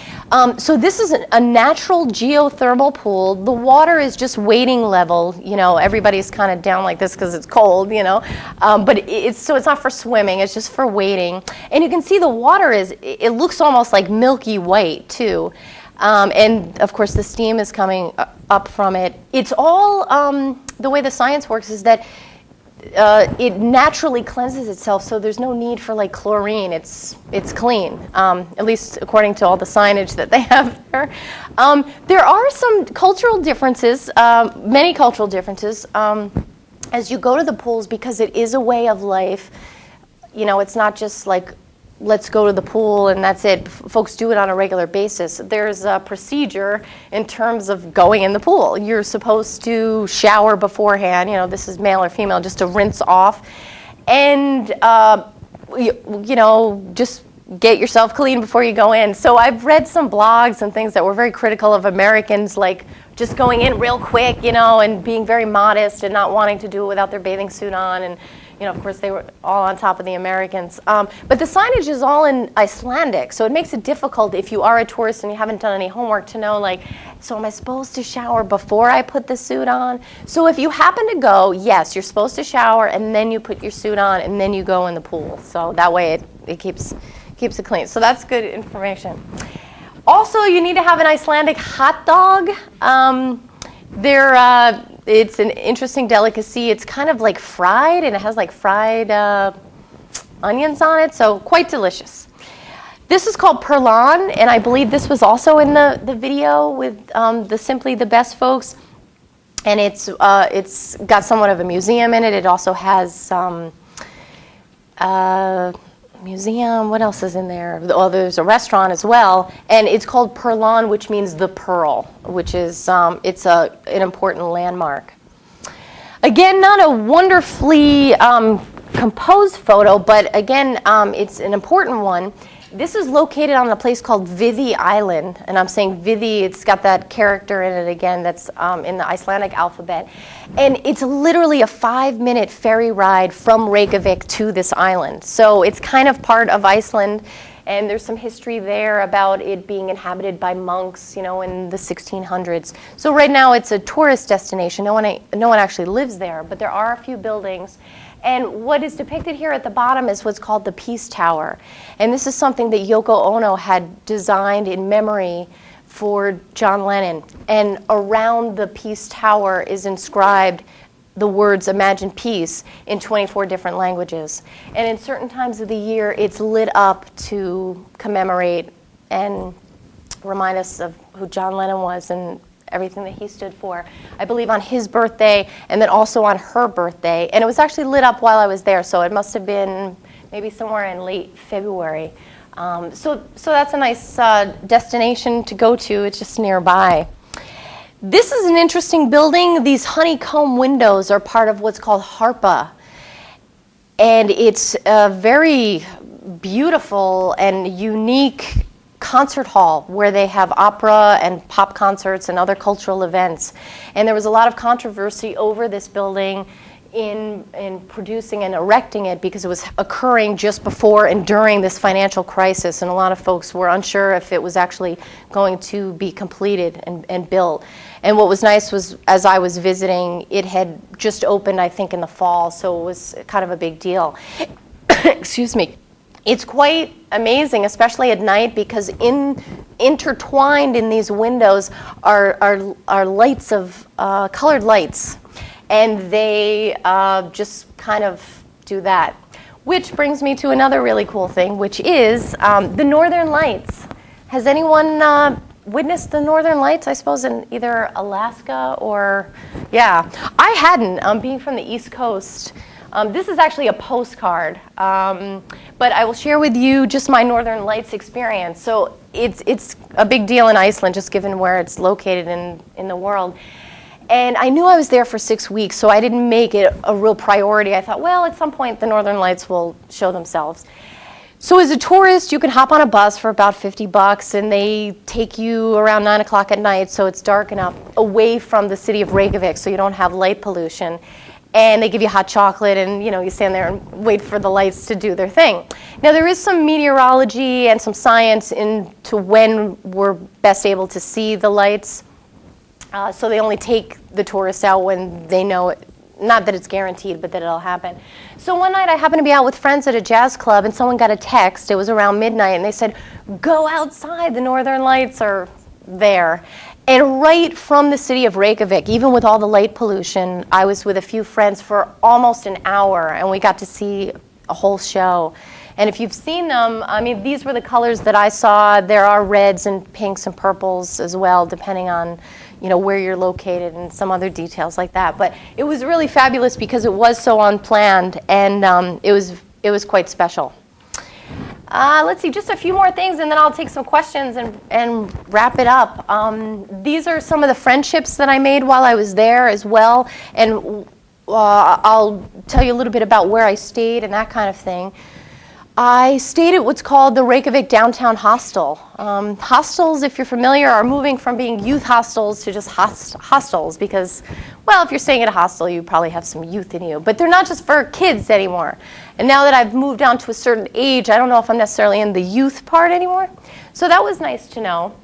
So this is a natural geothermal pool. The water is just wading level. Everybody's kind of down like this because it's cold, but it's not for swimming. It's just for wading. And you can see the water it looks almost like milky white too. And of course the steam is coming up from it. It's all, the way the science works is that it naturally cleanses itself, so there's no need for like chlorine. It's clean, at least according to all the signage that they have there. There are some cultural differences, many cultural differences, as you go to the pools because it is a way of life. It's not just like let's go to the pool and that's it. Folks do it on a regular basis. There's a procedure in terms of going in the pool. You're supposed to shower beforehand, this is male or female, just to rinse off. And, just get yourself clean before you go in. So I've read some blogs and things that were very critical of Americans, like just going in real quick, and being very modest and not wanting to do it without their bathing suit on. And of course, they were all on top of the Americans. But the signage is all in Icelandic, so it makes it difficult if you are a tourist and you haven't done any homework to know, so am I supposed to shower before I put the suit on? So if you happen to go, yes, you're supposed to shower, and then you put your suit on, and then you go in the pool. So that way it keeps it clean. So that's good information. Also, you need to have an Icelandic hot dog. It's an interesting delicacy. It's kind of like fried, and it has like fried onions on it, so quite delicious. This is called Perlan, and I believe this was also in the video with the Simply the Best folks. And it's got somewhat of a museum in it. It also has some museum. What else is in there? Oh, there's a restaurant as well, and it's called Perlan, which means the pearl, which is it's an important landmark. Again, not a wonderfully composed photo, but again, it's an important one. This is located on a place called Vivvy Island, and I'm saying Vivvy, it's got that character in it again that's in the Icelandic alphabet. And it's literally a 5-minute ferry ride from Reykjavik to this island. So it's kind of part of Iceland, and there's some history there about it being inhabited by monks, in the 1600s. So right now it's a tourist destination. No one actually lives there, but there are a few buildings. And what is depicted here at the bottom is what's called the Peace Tower. And this is something that Yoko Ono had designed in memory for John Lennon. And around the Peace Tower is inscribed the words "Imagine Peace" in 24 different languages. And in certain times of the year, it's lit up to commemorate and remind us of who John Lennon was and everything that he stood for. I believe on his birthday and then also on her birthday. And it was actually lit up while I was there, so it must have been maybe somewhere in late February. So that's a nice destination to go to. It's just nearby. This is an interesting building. These honeycomb windows are part of what's called Harpa. And it's a very beautiful and unique concert hall where they have opera and pop concerts and other cultural events. And there was a lot of controversy over this building in producing and erecting it because it was occurring just before and during this financial crisis, and a lot of folks were unsure if it was actually going to be completed and built. And what was nice was, as I was visiting, it had just opened, I think, in the fall, so it was kind of a big deal. Excuse me. It's quite amazing, especially at night, because intertwined in these windows are lights of colored lights, and they just kind of do that. Which brings me to another really cool thing, which is the Northern Lights. Has anyone witnessed the Northern Lights? I suppose in either Alaska or, yeah. I hadn't, being from the East Coast. This is actually a postcard, but I will share with you just my Northern Lights experience. So it's a big deal in Iceland, just given where it's located in the world. And I knew I was there for 6 weeks, so I didn't make it a real priority. I thought, well, at some point the Northern Lights will show themselves. So as a tourist, you can hop on a bus for about $50, and they take you around 9 o'clock at night, so it's dark enough, away from the city of Reykjavik, so you don't have light pollution. And they give you hot chocolate, and you stand there and wait for the lights to do their thing. Now there is some meteorology and some science into when we're best able to see the lights. So they only take the tourists out when they know it, not that it's guaranteed, but that it'll happen. So one night I happened to be out with friends at a jazz club, and someone got a text. It was around midnight, and they said, "Go outside, the Northern Lights are there." And right from the city of Reykjavik, even with all the light pollution, I was with a few friends for almost an hour, and we got to see a whole show. And if you've seen them, I mean, these were the colors that I saw. There are reds and pinks and purples as well, depending on where you're located and some other details like that. But it was really fabulous because it was so unplanned, and it was quite special. Let's see, just a few more things, and then I'll take some questions and wrap it up. These are some of the friendships that I made while I was there as well, and I'll tell you a little bit about where I stayed and that kind of thing. I stayed at what's called the Reykjavik Downtown Hostel. Hostels, if you're familiar, are moving from being youth hostels to just hostels because, well, if you're staying at a hostel, you probably have some youth in you. But they're not just for kids anymore. And now that I've moved down to a certain age, I don't know if I'm necessarily in the youth part anymore. So that was nice to know.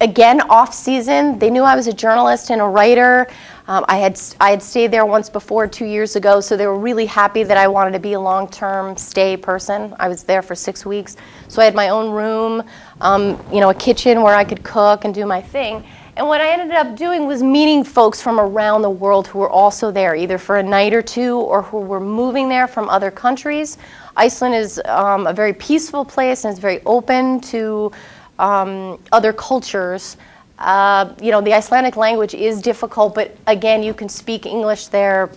Again, off-season, they knew I was a journalist and a writer. I had stayed there once before 2 years ago, so they were really happy that I wanted to be a long-term stay person. I was there for 6 weeks, so I had my own room, a kitchen where I could cook and do my thing. And what I ended up doing was meeting folks from around the world who were also there, either for a night or two, or who were moving there from other countries. Iceland is a very peaceful place, and it's very open to other cultures. The Icelandic language is difficult, but again, you can speak English there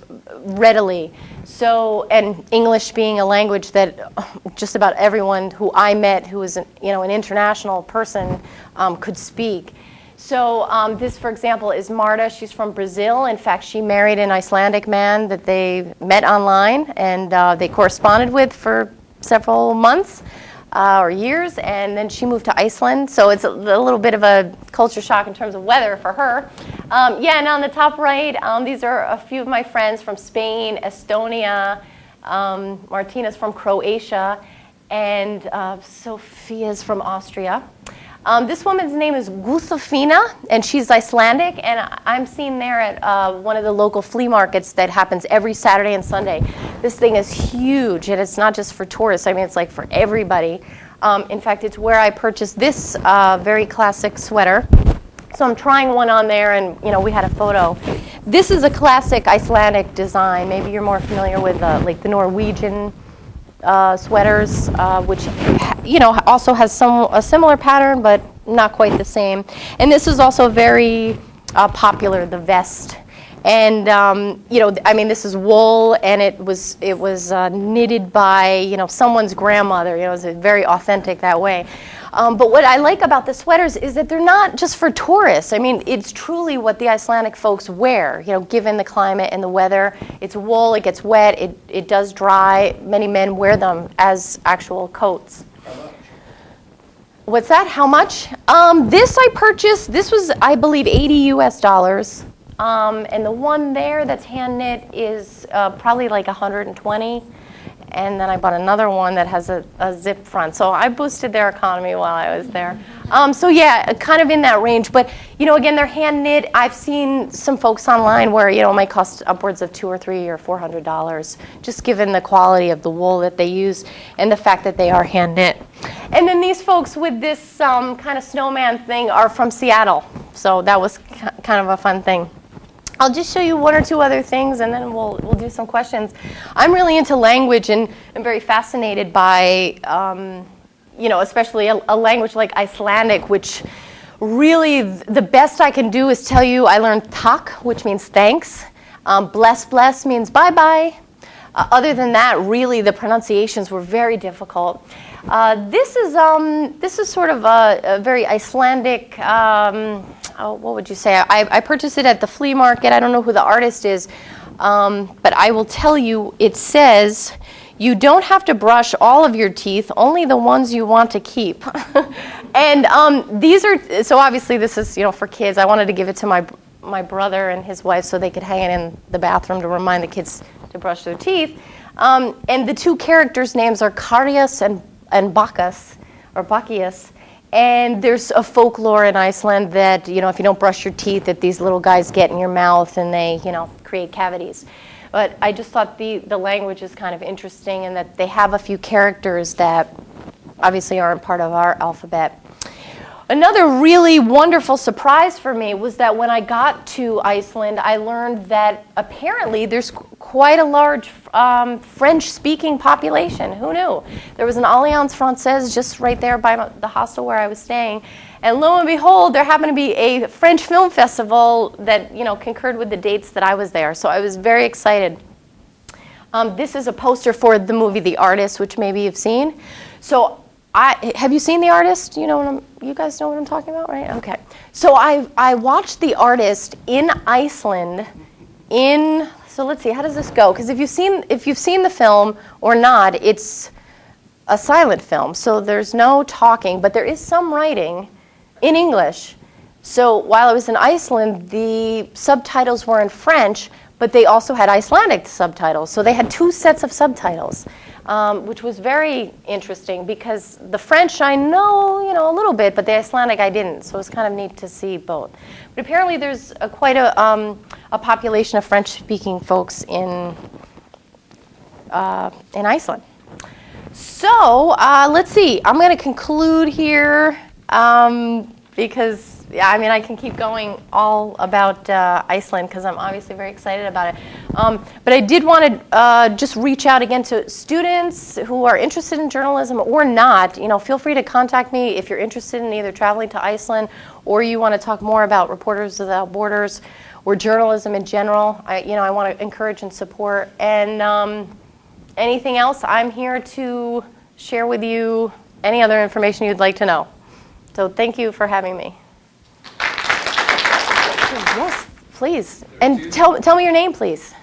readily. So, and English being a language that just about everyone who I met who was an international person could speak. So this, for example, is Marta. She's from Brazil. In fact, she married an Icelandic man that they met online, and they corresponded with for several months. Or years, and then she moved to Iceland, so it's a little bit of a culture shock in terms of weather for her. And on the top right, these are a few of my friends from Spain, Estonia, Martina's from Croatia, and Sophia's from Austria. This woman's name is Gusofina, and she's Icelandic, and I'm seen there at one of the local flea markets that happens every Saturday and Sunday. This thing is huge, and it's not just for tourists. I mean, it's like for everybody. In fact, it's where I purchased this very classic sweater. So I'm trying one on there, and we had a photo. This is a classic Icelandic design. Maybe you're more familiar with like the Norwegian sweaters, which also has a similar pattern, but not quite the same. And this is also very popular, the vest. And this is wool, and it was knitted by someone's grandmother. It's very authentic that way. But what I like about the sweaters is that they're not just for tourists. I mean, it's truly what the Icelandic folks wear, given the climate and the weather. It's wool, it gets wet, it does dry. Many men wear them as actual coats. How much? What's that? How much? This I purchased, this was, I believe, $80 US. And the one there that's hand knit is probably like 120. And then I bought another one that has a zip front. So I boosted their economy while I was there. So yeah, kind of in that range. But, again, they're hand knit. I've seen some folks online where, it might cost upwards of $200 or $300 or $400, just given the quality of the wool that they use and the fact that they are hand knit. And then these folks with this kind of snowman thing are from Seattle. So that was kind of a fun thing. I'll just show you one or two other things, and then we'll do some questions. I'm really into language, and I'm very fascinated by, especially a language like Icelandic, which really the best I can do is tell you I learned tak, which means thanks. Bless means bye-bye. Other than that, really, the pronunciations were very difficult. This is sort of a very Icelandic. What would you say? I purchased it at the flea market. I don't know who the artist is, but I will tell you. It says you don't have to brush all of your teeth, only the ones you want to keep. And these are so obviously this is for kids. I wanted to give it to my brother and his wife so they could hang it in the bathroom to remind the kids to brush their teeth. And the two characters' names are Karius and Bacchus, or Bacchius. And there's a folklore in Iceland that, if you don't brush your teeth, that these little guys get in your mouth and they, create cavities. But I just thought the language is kind of interesting, and that they have a few characters that obviously aren't part of our alphabet. Another really wonderful surprise for me was that when I got to Iceland, I learned that apparently there's quite a large French-speaking population. Who knew? There was an Alliance Française just right there by the hostel where I was staying. And lo and behold, there happened to be a French film festival that concurred with the dates that I was there. So I was very excited. This is a poster for the movie The Artist, which maybe you've seen. So have you seen The Artist? You guys know what I'm talking about, right? Okay. So I watched The Artist in Iceland so let's see, how does this go? Because if you've seen the film or not, it's a silent film. So there's no talking, but there is some writing in English. So while I was in Iceland, the subtitles were in French, but they also had Icelandic subtitles. So they had two sets of subtitles. Which was very interesting because the French I know, a little bit, but the Icelandic I didn't. So it was kind of neat to see both. But apparently there's quite a population of French-speaking folks in Iceland. So let's see. I'm going to conclude here because I can keep going all about Iceland because I'm obviously very excited about it. But I did want to just reach out again to students who are interested in journalism or not. Feel free to contact me if you're interested in either traveling to Iceland or you want to talk more about Reporters Without Borders or journalism in general. I want to encourage and support. And anything else, I'm here to share with you any other information you'd like to know. So thank you for having me. Yes, please. And tell me your name, please.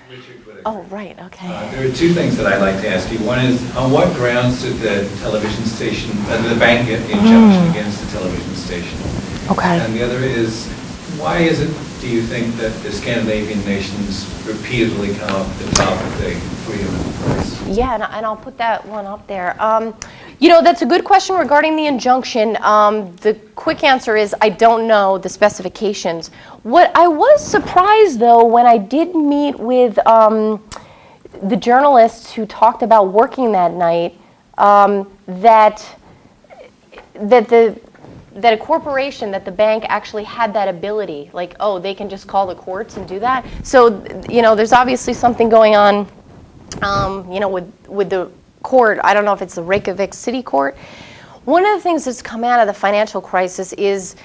Oh, right, okay. There are two things that I'd like to ask you. One is, on what grounds did the television station, the bank get the injunction against the television station? Okay. And the other is, why is it, do you think, that the Scandinavian nations repeatedly come up at the top of the freedom of the press? Yeah, and I'll put that one up there. That's a good question regarding the injunction. The quick answer is I don't know the specifications. What I was surprised, though, when I did meet with the journalists who talked about working that night, that a corporation, that the bank actually had that ability, like, oh, they can just call the courts and do that. So, there's obviously something going on, with the court. I don't know if it's the Reykjavik City Court. One of the things that's come out of the financial crisis is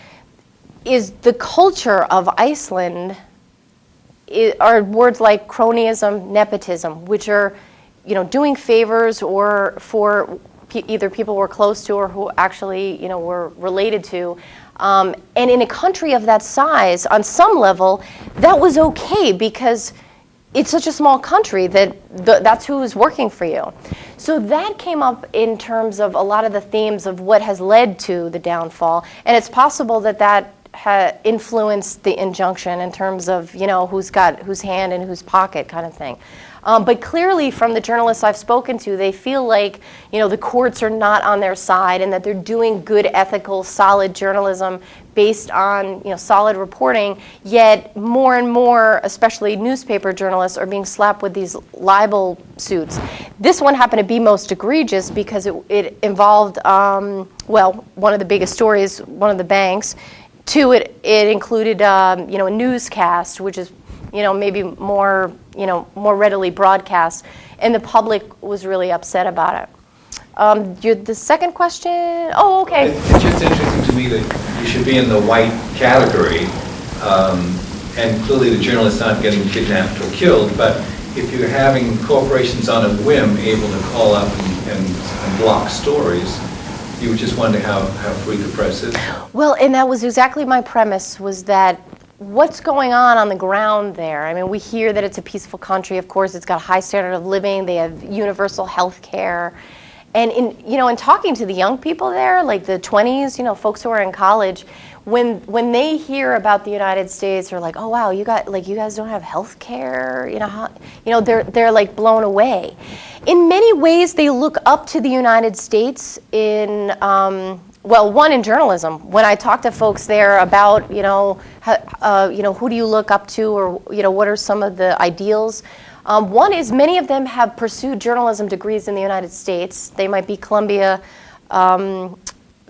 the culture of Iceland are words like cronyism, nepotism, which are, doing favors or for either people we're close to or who actually, we're related to. And in a country of that size, on some level, that was okay because it's such a small country that that's who is working for you. So that came up in terms of a lot of the themes of what has led to the downfall. And it's possible that influenced the injunction in terms of, who's got whose hand in whose pocket kind of thing. But clearly from the journalists I've spoken to, they feel like, the courts are not on their side and that they're doing good, ethical, solid journalism based on, solid reporting, yet more and more, especially newspaper journalists, are being slapped with these libel suits. This one happened to be most egregious because it involved, one of the biggest stories, one of the banks. Two, it included, a newscast, which is, maybe more, more readily broadcast, and the public was really upset about it. The second question, oh, okay. It's just interesting to me that you should be in the white category, and clearly the journalists aren't getting kidnapped or killed, but if you're having corporations on a whim able to call up and block stories, you would just wonder how free the press is. Well, and that was exactly my premise, was that what's going on the ground there? I mean, we hear that it's a peaceful country. Of course, it's got a high standard of living. They have universal health care. And in talking to the young people there, like the 20s, folks who are in college, when they hear about the United States, they're like, oh wow, you guys don't have health care, they're like blown away. In many ways, they look up to the United States in one, in journalism. When I talk to folks there about, who do you look up to, or what are some of the ideals? One is many of them have pursued journalism degrees in the United States. They might be Columbia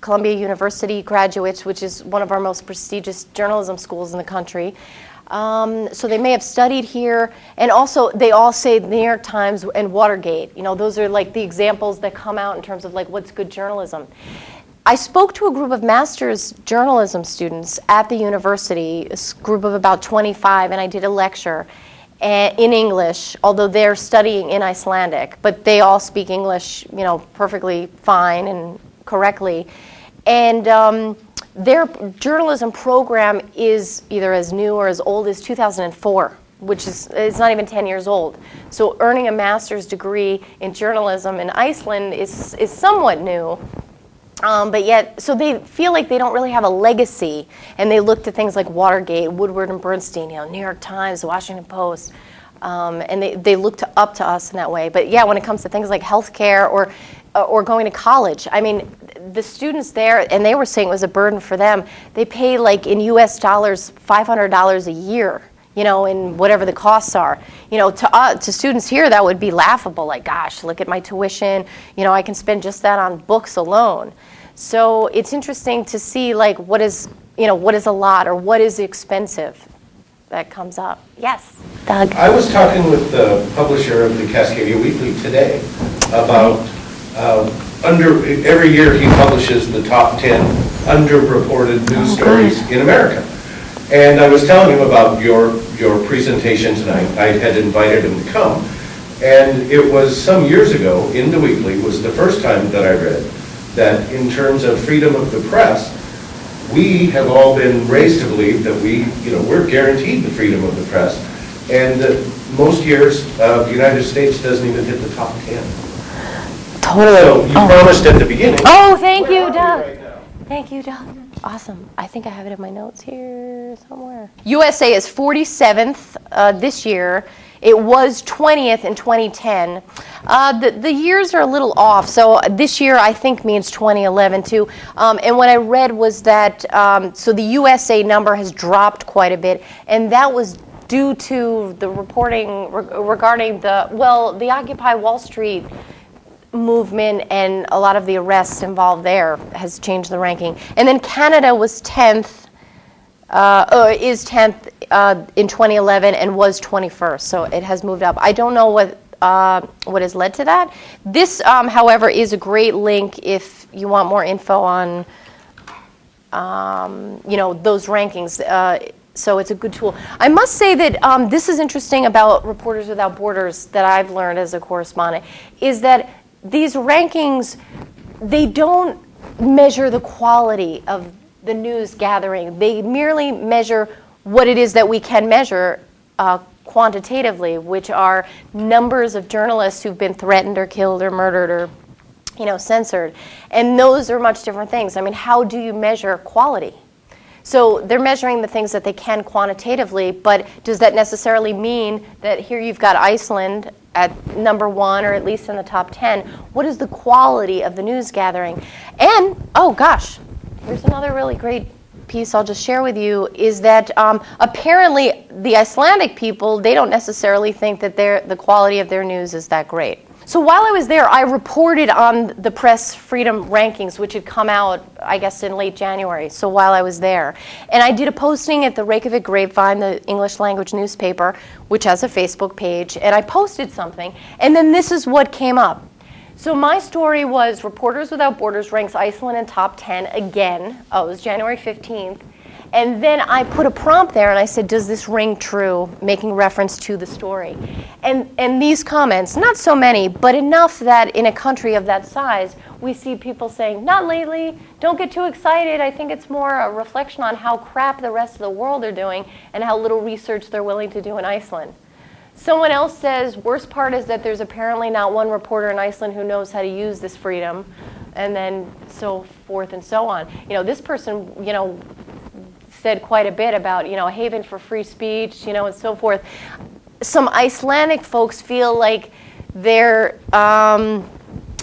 University graduates, which is one of our most prestigious journalism schools in the country. So they may have studied here, and also they all say the New York Times and Watergate. Those are like the examples that come out in terms of like what's good journalism. I spoke to a group of master's journalism students at the university, a group of about 25, and I did a lecture in English, although they're studying in Icelandic, but they all speak English, perfectly fine and correctly. And their journalism program is either as new or as old as 2004, which is, it's not even 10 years old. So earning a master's degree in journalism in Iceland is somewhat new. But yet, so they feel like they don't really have a legacy, and they look to things like Watergate, Woodward and Bernstein, New York Times, Washington Post, and they look up to us in that way. But yeah, when it comes to things like healthcare or going to college, I mean, the students there, and they were saying it was a burden for them. They pay like in U.S. dollars $500 a year, and whatever the costs are. To students here, that would be laughable. Like, gosh, look at my tuition. I can spend just that on books alone. So it's interesting to see like what is a lot or what is expensive that comes up. Yes, Doug. I was talking with the publisher of the Cascadia Weekly today about every year he publishes the top 10 underreported news stories in America. And I was telling him about your presentation tonight. I had invited him to come. And it was some years ago in the Weekly, was the first time that I read that in terms of freedom of the press, we have all been raised to believe that we're guaranteed the freedom of the press. And that most years, the United States doesn't even hit the top 10. Totally. So you promised at the beginning. Oh, thank you, Doug. Thank you, Doug. Awesome. I think I have it in my notes here somewhere. USA is 47th this year. It was 20th in 2010. The years are a little off, so this year I think means 2011 too. And what I read was that, so the USA number has dropped quite a bit, and that was due to the reporting regarding the Occupy Wall Street movement, and a lot of the arrests involved there has changed the ranking. And then Canada was 10th, is 10th in 2011 and was 21st, so it has moved up. I don't know what has led to that. This, however, is a great link if you want more info on, those rankings. So it's a good tool. I must say that this is interesting about Reporters Without Borders that I've learned as a correspondent, is that these rankings, they don't measure the quality of the news gathering. They merely measure what it is that we can measure quantitatively, which are numbers of journalists who've been threatened or killed or murdered or censored. And those are much different things. I mean, how do you measure quality? So they're measuring the things that they can quantitatively, but does that necessarily mean that here you've got Iceland at number 1, or at least in the top 10? What is the quality of the news gathering? And, oh gosh, here's another really great piece I'll just share with you, is that apparently the Icelandic people, they don't necessarily think that the quality of their news is that great. So while I was there, I reported on the press freedom rankings, which had come out, I guess, in late January, so while I was there. And I did a posting at the Reykjavik Grapevine, the English language newspaper, which has a Facebook page, and I posted something, and then this is what came up. So my story was Reporters Without Borders ranks Iceland in top 10 again. Oh, it was January 15th. And then I put a prompt there and I said, does this ring true, making reference to the story? And these comments, not so many, but enough that in a country of that size, we see people saying, not lately, don't get too excited. I think it's more a reflection on how crap the rest of the world are doing and how little research they're willing to do in Iceland. Someone else says, worst part is that there's apparently not one reporter in Iceland who knows how to use this freedom, and then so forth and so on. You know, this person, you know, said quite a bit about, you know, a haven for free speech, you know, and so forth. Some Icelandic folks feel like they're kind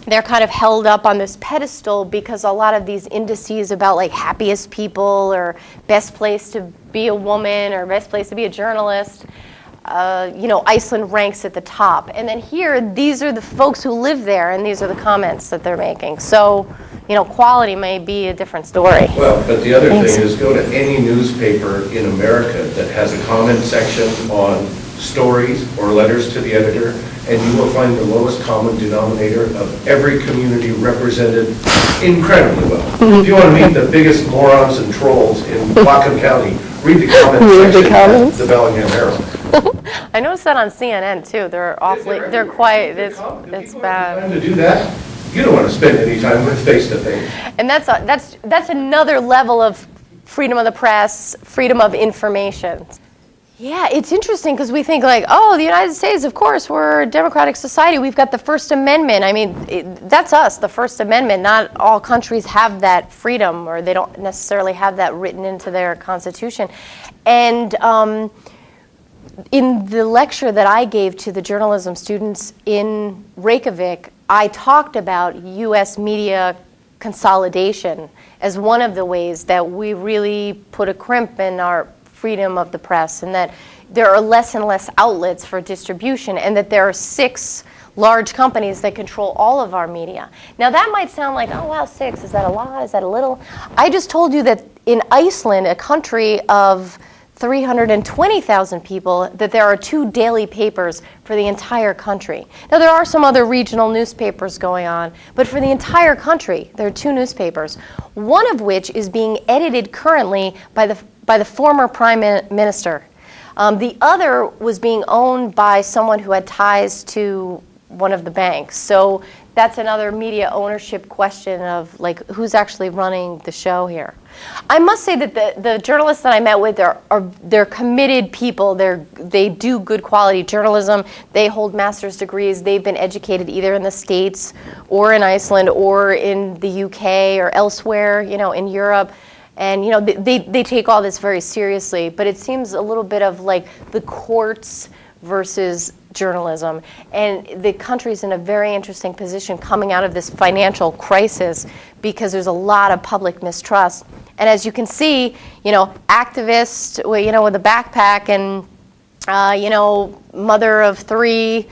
of held up on this pedestal because a lot of these indices about like happiest people or best place to be a woman or best place to be a journalist, you know, Iceland ranks at the top. And then here, these are the folks who live there, and these are the comments that they're making. So, you know, quality may be a different story. Well, but the other thing is, go to any newspaper in America that has a comment section on stories or letters to the editor, and you will find the lowest common denominator of every community represented incredibly well. If you want to meet the biggest morons and trolls in Whatcom County, read the comment section at the Bellingham Herald. I noticed that on CNN too. They're awfully, they're quite, it's bad. Time to do that, you don't want to spend any time with face-to-face. And that's another level of freedom of the press, freedom of information. Yeah, it's interesting because we think like, oh, the United States, of course, we're a democratic society. We've got the First Amendment. I mean, that's us, the First Amendment. Not all countries have that freedom, or they don't necessarily have that written into their constitution. And in the lecture that I gave to the journalism students in Reykjavik, I talked about U.S. media consolidation as one of the ways that we really put a crimp in our freedom of the press, and that there are less and less outlets for distribution, and that there are 6 large companies that control all of our media. Now that might sound like, oh wow, 6, is that a lot, is that a little? I just told you that in Iceland, a country of 320,000 people, that there are 2 daily papers for the entire country. Now there are some other regional newspapers going on, but for the entire country, there are 2 newspapers, one of which is being edited currently by the former Prime Minister. The other was being owned by someone who had ties to one of the banks. So that's another media ownership question of like who's actually running the show here. I must say that the journalists that I met with they're committed people. They do good quality journalism. They hold master's degrees. They've been educated either in the States or in Iceland or in the UK or elsewhere, you know, in Europe. And you know, they take all this very seriously, but it seems a little bit of like the courts versus journalism. And the country's in a very interesting position coming out of this financial crisis because there's a lot of public mistrust. And as you can see, you know, activists, you know, with a backpack and, you know, mother of 3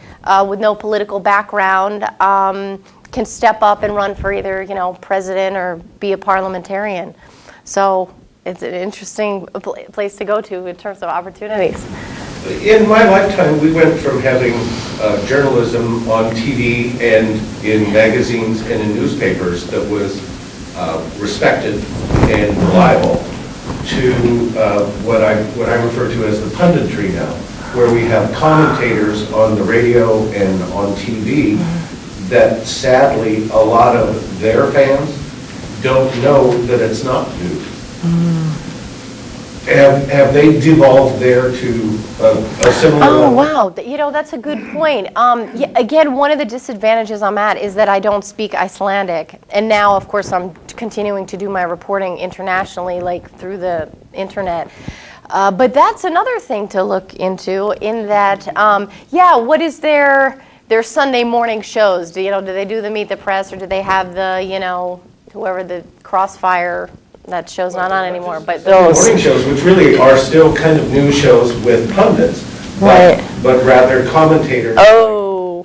with no political background can step up and run for either, you know, president or be a parliamentarian. So it's an interesting place to go to in terms of opportunities. In my lifetime, we went from having journalism on TV and in magazines and in newspapers that was respected and reliable to what I refer to as the punditry now, where we have commentators on the radio and on TV that sadly a lot of their fans don't know that it's not news. Have they devolved there to a similar Oh, level? wow. That's a good point. Yeah, again, one of the disadvantages I'm at is that I don't speak Icelandic. And now, of course, I'm continuing to do my reporting internationally, like through the internet. But that's another thing to look into in that, what is their Sunday morning shows? Do they do the Meet the Press, or do they have the, whoever the Crossfire, that show's not on anymore, but those morning shows, which really are still kind of news shows with pundits, but rather commentators. Oh.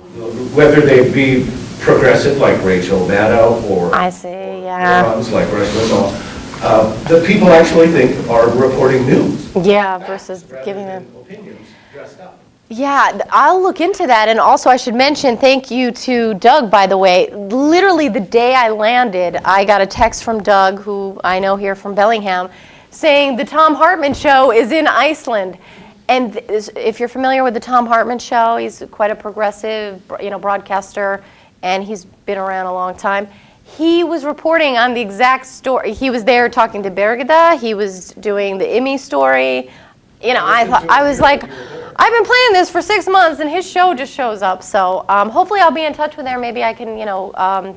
Whether they be progressive like Rachel Maddow or I see, yeah. morons like Rush Limbaugh, that people actually think are reporting news. Yeah, versus giving them opinions dressed up. Yeah, I'll look into that. And also I should mention, thank you to Doug, by the way. Literally the day I landed, I got a text from Doug, who I know here from Bellingham, saying the Tom Hartman show is in Iceland. And if you're familiar with the Tom Hartman show, he's quite a progressive, broadcaster, and he's been around a long time. He was reporting on the exact story. He was there talking to Birgitta. He was doing the Emmy story. I was like, I've been planning this for 6 months, and his show just shows up. So hopefully I'll be in touch with him. Maybe I can,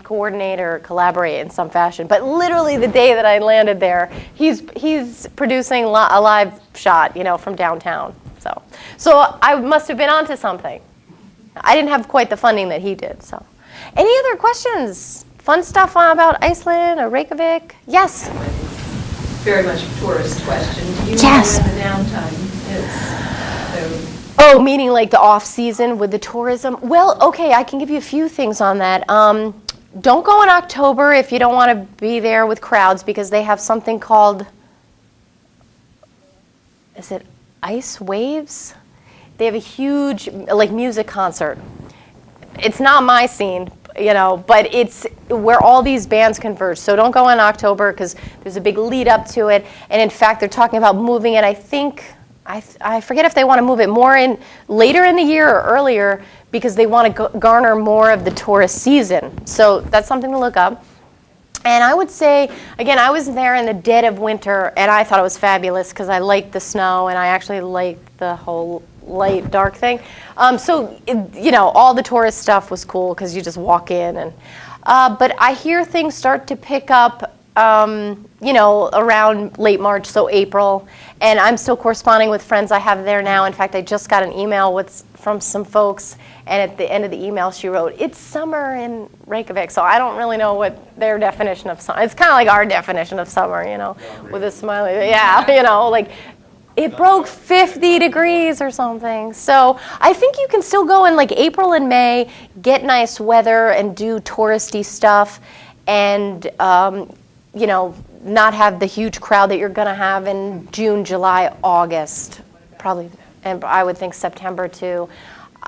coordinate or collaborate in some fashion. But literally the day that I landed there, he's producing a live shot, from downtown. So I must have been onto something. I didn't have quite the funding that he did. So, any other questions? Fun stuff about Iceland or Reykjavik? Yes. Very much a tourist question. Do you Yes. know when the downtime is? Oh, meaning like the off season with the tourism? Well, okay, I can give you a few things on that. Don't go in October if you don't want to be there with crowds, because they have something called, is it Ice Waves? They have a huge music concert. It's not my scene, but it's where all these bands converge. So don't go in October because there's a big lead up to it. And in fact, they're talking about moving it. I think, I forget if they want to move it more in later in the year or earlier, because they want to garner more of the tourist season. So that's something to look up. And I would say, again, I was there in the dead of winter, and I thought it was fabulous because I liked the snow, and I actually liked the whole light, dark thing. So, all the tourist stuff was cool because you just walk in. And but I hear things start to pick up, around late March, so April. And I'm still corresponding with friends I have there now. In fact, I just got an email from some folks, and at the end of the email she wrote, "It's summer in Reykjavik." So I don't really know what their definition of summer. It's kind of like our definition of summer, with a smiley. Yeah, it broke 50 degrees or something. So I think you can still go in April and May, get nice weather and do touristy stuff, and not have the huge crowd that you're going to have in June, July, August, probably, and I would think September too.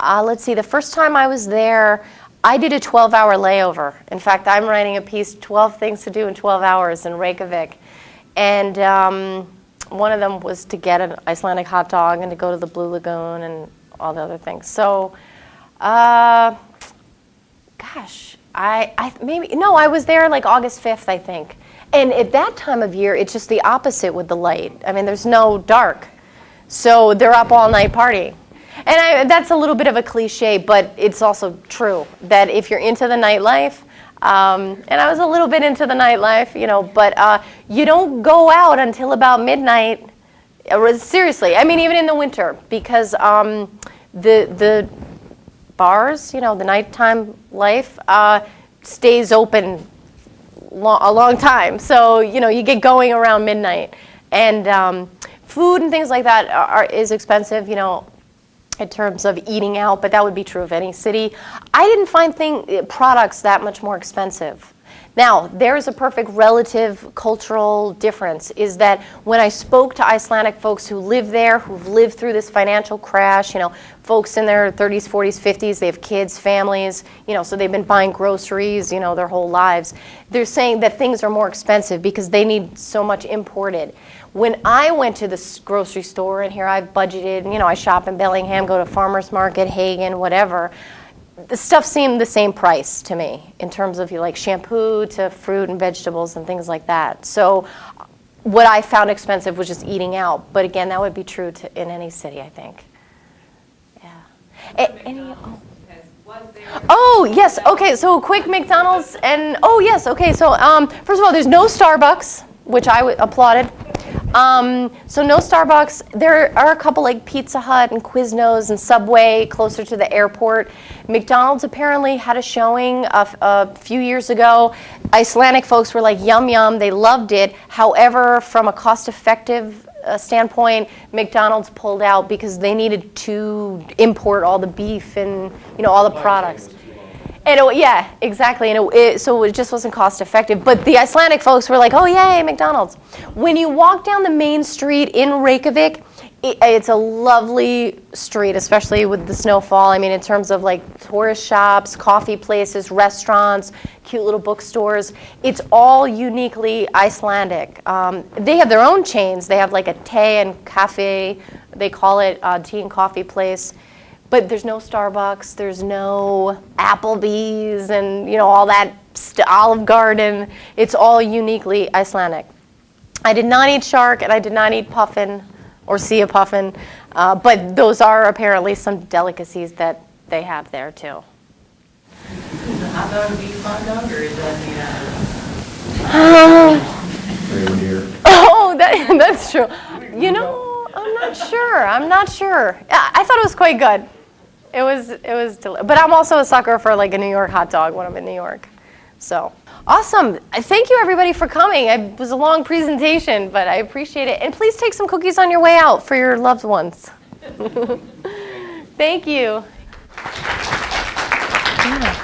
Let's see, the first time I was there, I did a 12-hour layover. In fact, I'm writing a piece, 12 things to do in 12 hours in Reykjavik. And one of them was to get an Icelandic hot dog and to go to the Blue Lagoon and all the other things. So, I was there August 5th, I think. And at that time of year, it's just the opposite with the light. I mean, there's no dark. So they're up all night partying. And that's a little bit of a cliche, but it's also true that if you're into the nightlife, and I was a little bit into the nightlife, but you don't go out until about midnight. Seriously, I mean, even in the winter, because the bars, the nighttime life, stays open a long time. So, you get going around midnight. And food and things like that is expensive, in terms of eating out, but that would be true of any city. I didn't find products that much more expensive. Now, there's a perfect relative cultural difference, is that when I spoke to Icelandic folks who live there, who've lived through this financial crash, folks in their 30s, 40s, 50s, they have kids, families, so they've been buying groceries, their whole lives. They're saying that things are more expensive because they need so much imported. When I went to the grocery store, and here I've budgeted, I shop in Bellingham, go to farmer's market, Hagen, whatever, the stuff seemed the same price to me in terms of shampoo to fruit and vegetables and things like that. So what I found expensive was just eating out. But again, that would be true in any city, I think. Yeah. Oh, yes. Okay, so quick McDonald's and, oh, yes. Okay, so first of all, there's no Starbucks, which I applauded. So no Starbucks. There are a couple like Pizza Hut and Quiznos and Subway closer to the airport. McDonald's apparently had a showing a few years ago. Icelandic folks were like, yum, yum. They loved it. However, from a cost-effective standpoint, McDonald's pulled out because they needed to import all the beef and all the products. And yeah, exactly. And so it just wasn't cost effective. But the Icelandic folks were like, oh, yay, McDonald's. When you walk down the main street in Reykjavik, it's a lovely street, especially with the snowfall. I mean, in terms of like tourist shops, coffee places, restaurants, cute little bookstores. It's all uniquely Icelandic. They have their own chains. They have like a tea and cafe. They call it tea and coffee place. But there's no Starbucks, there's no Applebee's and all that Olive Garden. It's all uniquely Icelandic. I did not eat shark and I did not eat puffin or sea puffin, but those are apparently some delicacies that they have there too. Is the hot dog a beef hot dog or is that Oh, that's true. I'm not sure. I thought it was quite good. It was but I'm also a sucker for like a New York hot dog when I'm in New York. So, awesome. Thank you everybody for coming. It was a long presentation, but I appreciate it. And please take some cookies on your way out for your loved ones. Thank you. Yeah.